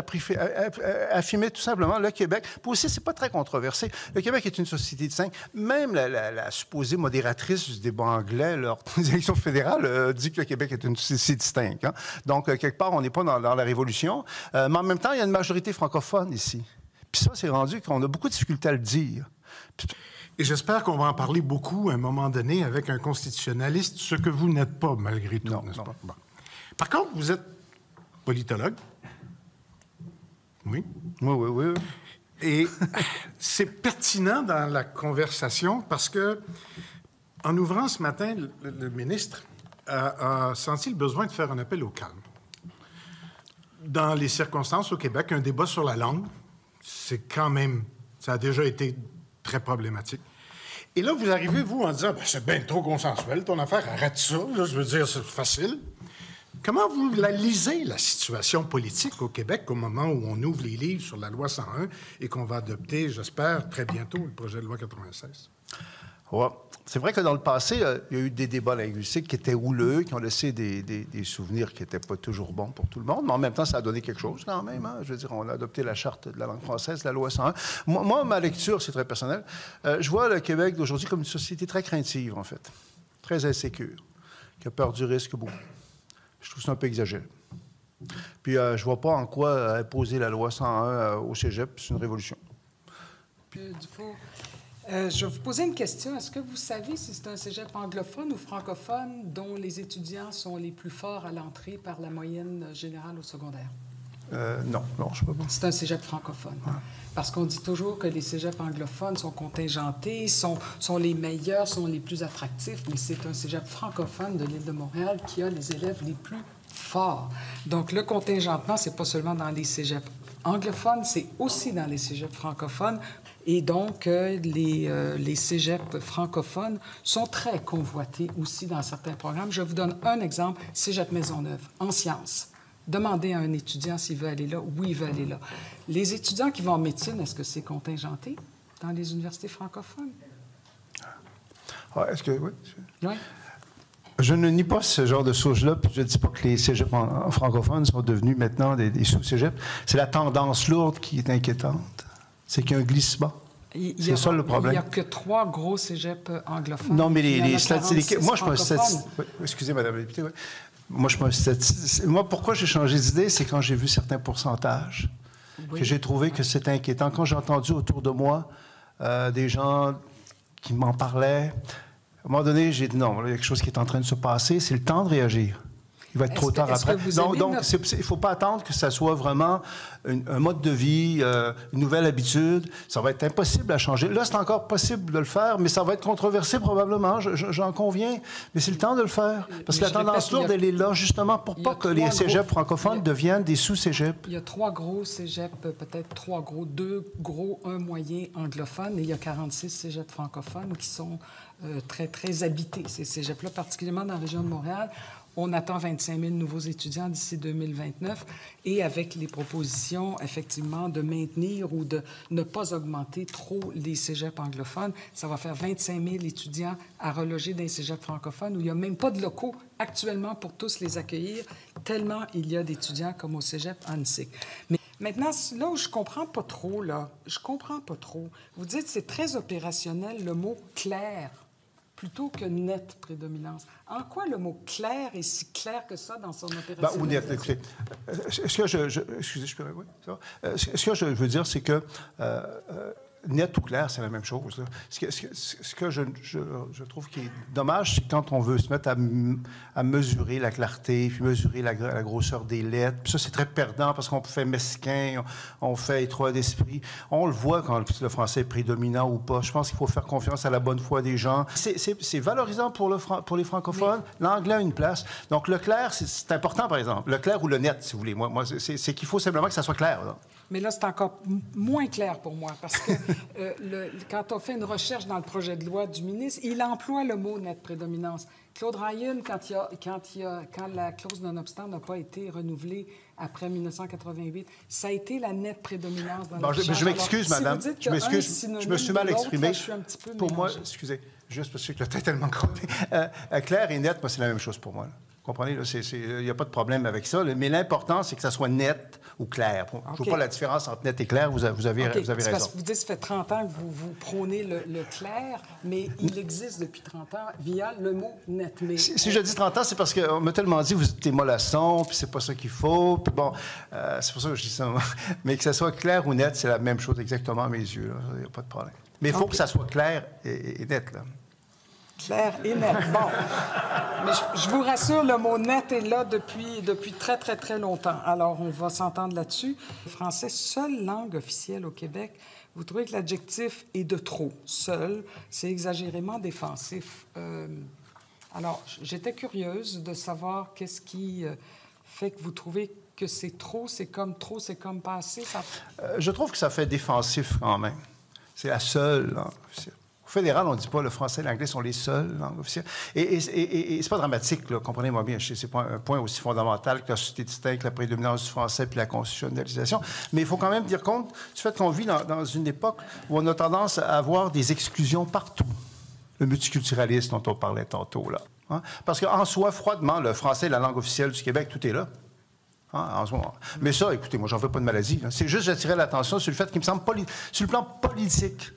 affirmer tout simplement le Québec, puis aussi, c'est pas très controversé. Le Québec est une société de cinq. Même la supposée modératrice du débat anglais, l'organisation fédérale, dit que le Québec est une société distincte. Donc, quelque part, on n'est pas dans la Révolution. Mais en même temps, il y a une majorité francophone ici. Puis ça, c'est rendu qu'on a beaucoup de difficultés à le dire. Et j'espère qu'on va en parler beaucoup à un moment donné avec un constitutionnaliste, ce que vous n'êtes pas, malgré tout, n'est-ce pas? Bon. Par contre, vous êtes politologue. Oui? En ouvrant ce matin, le ministre a senti le besoin de faire un appel au calme. Dans les circonstances au Québec, un débat sur la langue, c'est quand même... Ça a déjà été très problématique. Et là, vous arrivez, vous, en disant, c'est bien trop consensuel, ton affaire, arrête ça. Là, je veux dire, c'est facile. Comment vous la lisez, la situation politique au Québec, au moment où on ouvre les livres sur la loi 101 et qu'on va adopter, j'espère, très bientôt, le projet de loi 96? Ouais. C'est vrai que dans le passé, il y a eu des débats linguistiques qui étaient houleux, qui ont laissé des souvenirs qui n'étaient pas toujours bons pour tout le monde, mais en même temps, ça a donné quelque chose quand même. Hein? Je veux dire, on a adopté la Charte de la langue française, la loi 101. Moi, ma lecture, c'est très personnel. Je vois le Québec d'aujourd'hui comme une société très craintive, en fait, très insécure, qui a peur du risque beaucoup. Je trouve ça un peu exagéré. Puis, je ne vois pas en quoi imposer la loi 101 au cégep, c'est une révolution. Dufault, je vais vous poser une question. Est-ce que vous savez si c'est un cégep anglophone ou francophone dont les étudiants sont les plus forts à l'entrée par la moyenne générale au secondaire? Non, je ne sais pas. C'est un cégep francophone. Ouais. Parce qu'on dit toujours que les cégeps anglophones sont contingentés, sont les meilleurs, sont les plus attractifs, mais c'est un cégep francophone de l'île de Montréal qui a les élèves les plus forts. Donc, le contingentement, c'est pas seulement dans les cégeps anglophones, c'est aussi dans les cégeps francophones. Et donc, les cégeps francophones sont très convoités aussi dans certains programmes. Je vous donne un exemple, Cégep Maisonneuve, en sciences. Demandez à un étudiant s'il veut aller là. Oui, il veut aller là. Les étudiants qui vont en médecine, est-ce que c'est contingenté dans les universités francophones? Ah, est-ce que... Oui. Oui. Je ne nie pas ce genre de choses-là, puis je ne dis pas que les cégeps francophones sont devenus maintenant des sous-cégeps. C'est la tendance lourde qui est inquiétante. C'est qu'il y a un glissement. C'est ça le problème. Il n'y a que 3 gros cégeps anglophones. Non, mais les statistiques... Moi, je suis un excusez, Mme la députée, oui. Moi, je suis Moi, pourquoi j'ai changé d'idée, c'est quand j'ai vu certains pourcentages que j'ai trouvé que c'était inquiétant. Quand j'ai entendu autour de moi des gens qui m'en parlaient, à un moment donné, j'ai dit non, il y a quelque chose qui est en train de se passer, c'est le temps de réagir. Il va être trop tard après. Donc il ne faut pas attendre que ça soit vraiment un mode de vie, une nouvelle habitude. Ça va être impossible à changer. Là, c'est encore possible de le faire, mais ça va être controversé probablement, j'en conviens. Mais c'est le temps de le faire. Parce que la tendance lourde, elle est là justement pour pas que les cégeps francophones deviennent des sous-cégeps. Il y a 3 gros cégeps, peut-être 3 gros, 2 gros, 1 moyen anglophone, et il y a 46 cégeps francophones qui sont très, très habités, ces cégeps-là, particulièrement dans la région de Montréal. On attend 25 000 nouveaux étudiants d'ici 2029 et avec les propositions, effectivement, de maintenir ou de ne pas augmenter trop les cégeps anglophones, ça va faire 25 000 étudiants à reloger dans les cégeps francophones où il n'y a même pas de locaux actuellement pour tous les accueillir, tellement il y a d'étudiants comme au cégep Annecy. Mais maintenant, là où je comprends pas trop, vous dites que c'est très opérationnel, le mot « clair ». Plutôt que nette prédominance. En quoi le mot clair est si clair que ça dans son opération? Ou net, écoutez. Ce que je veux dire, c'est que net ou clair, c'est la même chose. Là. Ce que je trouve qui est dommage, c'est quand on veut se mettre à mesurer la clarté, puis mesurer la grosseur des lettres. Puis ça, c'est très perdant parce qu'on fait mesquin, on fait étroit d'esprit. On le voit quand le français est prédominant ou pas. Je pense qu'il faut faire confiance à la bonne foi des gens. C'est valorisant pour les francophones. Oui. L'anglais a une place. Donc, le clair, c'est important, par exemple. Le clair ou le net, si vous voulez. Moi c'est qu'il faut simplement que ça soit clair. Là. Mais là, c'est encore moins clair pour moi, parce que quand on fait une recherche dans le projet de loi du ministre, il emploie le mot « nette prédominance ». Claude Ryan, quand la clause non-obstant n'a pas été renouvelée après 1988, ça a été la nette prédominance dans la recherche. Je m'excuse, madame. Si je me suis mal exprimé. Là, je suis un petit peu pour moi, excusez, juste parce que le temps est tellement croppé. Clair et net, moi, c'est la même chose pour moi. Là. Vous comprenez? Il n'y a pas de problème avec ça. Mais l'important, c'est que ça soit net ou clair. Je ne vois pas la différence entre net et clair. Vous avez raison. Parce que vous dites que ça fait 30 ans que vous prônez le clair, mais il existe depuis 30 ans via le mot net. Mais, si je dis 30 ans, c'est parce qu'on m'a tellement dit vous êtes des mollassons, puis c'est pas ça qu'il faut. Puis bon, c'est pour ça que je dis ça. Mais que ça soit clair ou net, c'est la même chose exactement à mes yeux. Il n'y a pas de problème. Mais il faut que ça soit clair et net. Là. Clair et net. Bon. Mais je vous rassure, le mot « net » est là depuis très, très, très longtemps. Alors, on va s'entendre là-dessus. Le français, seule langue officielle au Québec, Vous trouvez que l'adjectif est de trop. Seul, c'est exagérément défensif. Alors, j'étais curieuse de savoir qu'est-ce qui fait que vous trouvez que c'est trop, c'est comme pas assez. Ça... Je trouve que ça fait défensif quand même. C'est la seule langue officielle. Au fédéral, on ne dit pas le français et l'anglais sont les seules langues officielles. Et c'est pas dramatique, là, comprenez-moi bien. C'est pas un point aussi fondamental que la société distincte, la prédominance du français puis la constitutionnalisation. Mais il faut quand même dire compte du fait qu'on vit dans une époque où on a tendance à avoir des exclusions partout. Le multiculturalisme dont on parlait tantôt, là. Hein? Parce qu'en soi, froidement, le français est la langue officielle du Québec, tout est là. Hein, en ce moment. Mais ça, écoutez, moi, j'en fais pas de maladie. Là. C'est juste j'attirais l'attention sur le fait qu'il me semble, sur le plan politique,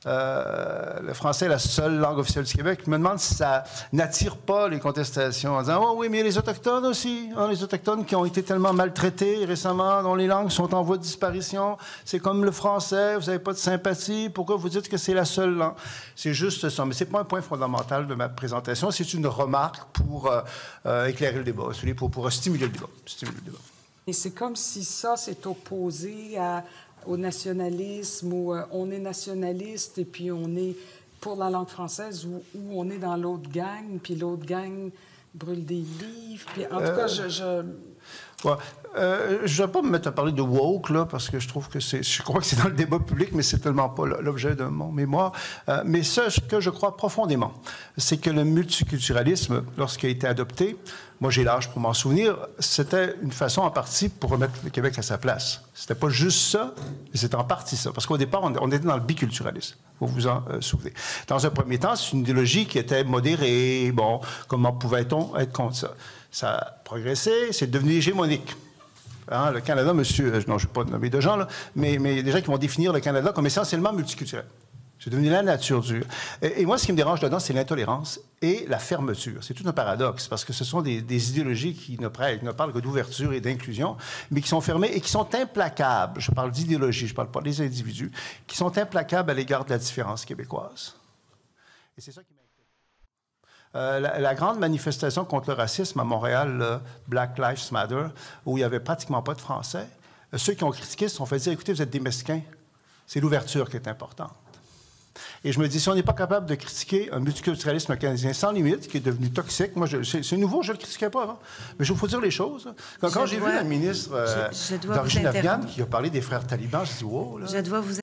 le français est la seule langue officielle du Québec. Je me demande si ça n'attire pas les contestations en disant « Oh oui, mais les Autochtones aussi. Hein, les Autochtones qui ont été tellement maltraités récemment, dont les langues sont en voie de disparition. C'est comme le français, vous n'avez pas de sympathie. Pourquoi vous dites que c'est la seule langue? » C'est juste ça. Mais ce n'est pas un point fondamental de ma présentation. C'est une remarque pour éclairer le débat, pour stimuler le débat. Et c'est comme si ça s'est opposé au nationalisme, où on est nationaliste et puis on est pour la langue française, ou on est dans l'autre gang, puis l'autre gang brûle des livres. Puis en tout cas, Ouais. Je ne vais pas me mettre à parler de woke, là, parce que je trouve que je crois que c'est dans le débat public, mais c'est tellement pas l'objet de mon mémoire. Mais ce que je crois profondément, c'est que le multiculturalisme, lorsqu'il a été adopté, moi j'ai l'âge pour m'en souvenir, c'était une façon en partie pour remettre le Québec à sa place. C'était pas juste ça, mais c'était en partie ça. Parce qu'au départ, on était dans le biculturalisme. Vous vous en souvenez. Dans un premier temps, c'est une idéologie qui était modérée. Bon, comment pouvait-on être contre ça? Ça a progressé, c'est devenu hégémonique. Hein, le Canada, monsieur, non, je ne vais pas nommer de gens, là, mais il y a des gens qui vont définir le Canada comme essentiellement multiculturel. C'est devenu la nature dure. Et moi, ce qui me dérange dedans, c'est l'intolérance et la fermeture. C'est tout un paradoxe, parce que ce sont des idéologies qui ne parlent que d'ouverture et d'inclusion, mais qui sont fermées et qui sont implacables. Je parle d'idéologie, je ne parle pas des individus, qui sont implacables à l'égard de la différence québécoise. Et c'est ça qui la grande manifestation contre le racisme à Montréal, Black Lives Matter, où il n'y avait pratiquement pas de Français, ceux qui ont critiqué se sont fait dire, écoutez, vous êtes des mesquins. C'est l'ouverture qui est importante. Et je me dis, si on n'est pas capable de critiquer un multiculturalisme canadien sans limite, qui est devenu toxique, moi, c'est nouveau, je ne le critiquais pas avant. Mais il faut dire les choses. Quand j'ai vu la ministre d'origine afghane qui a parlé des frères talibans, je me dis, wow, là. Je dois vous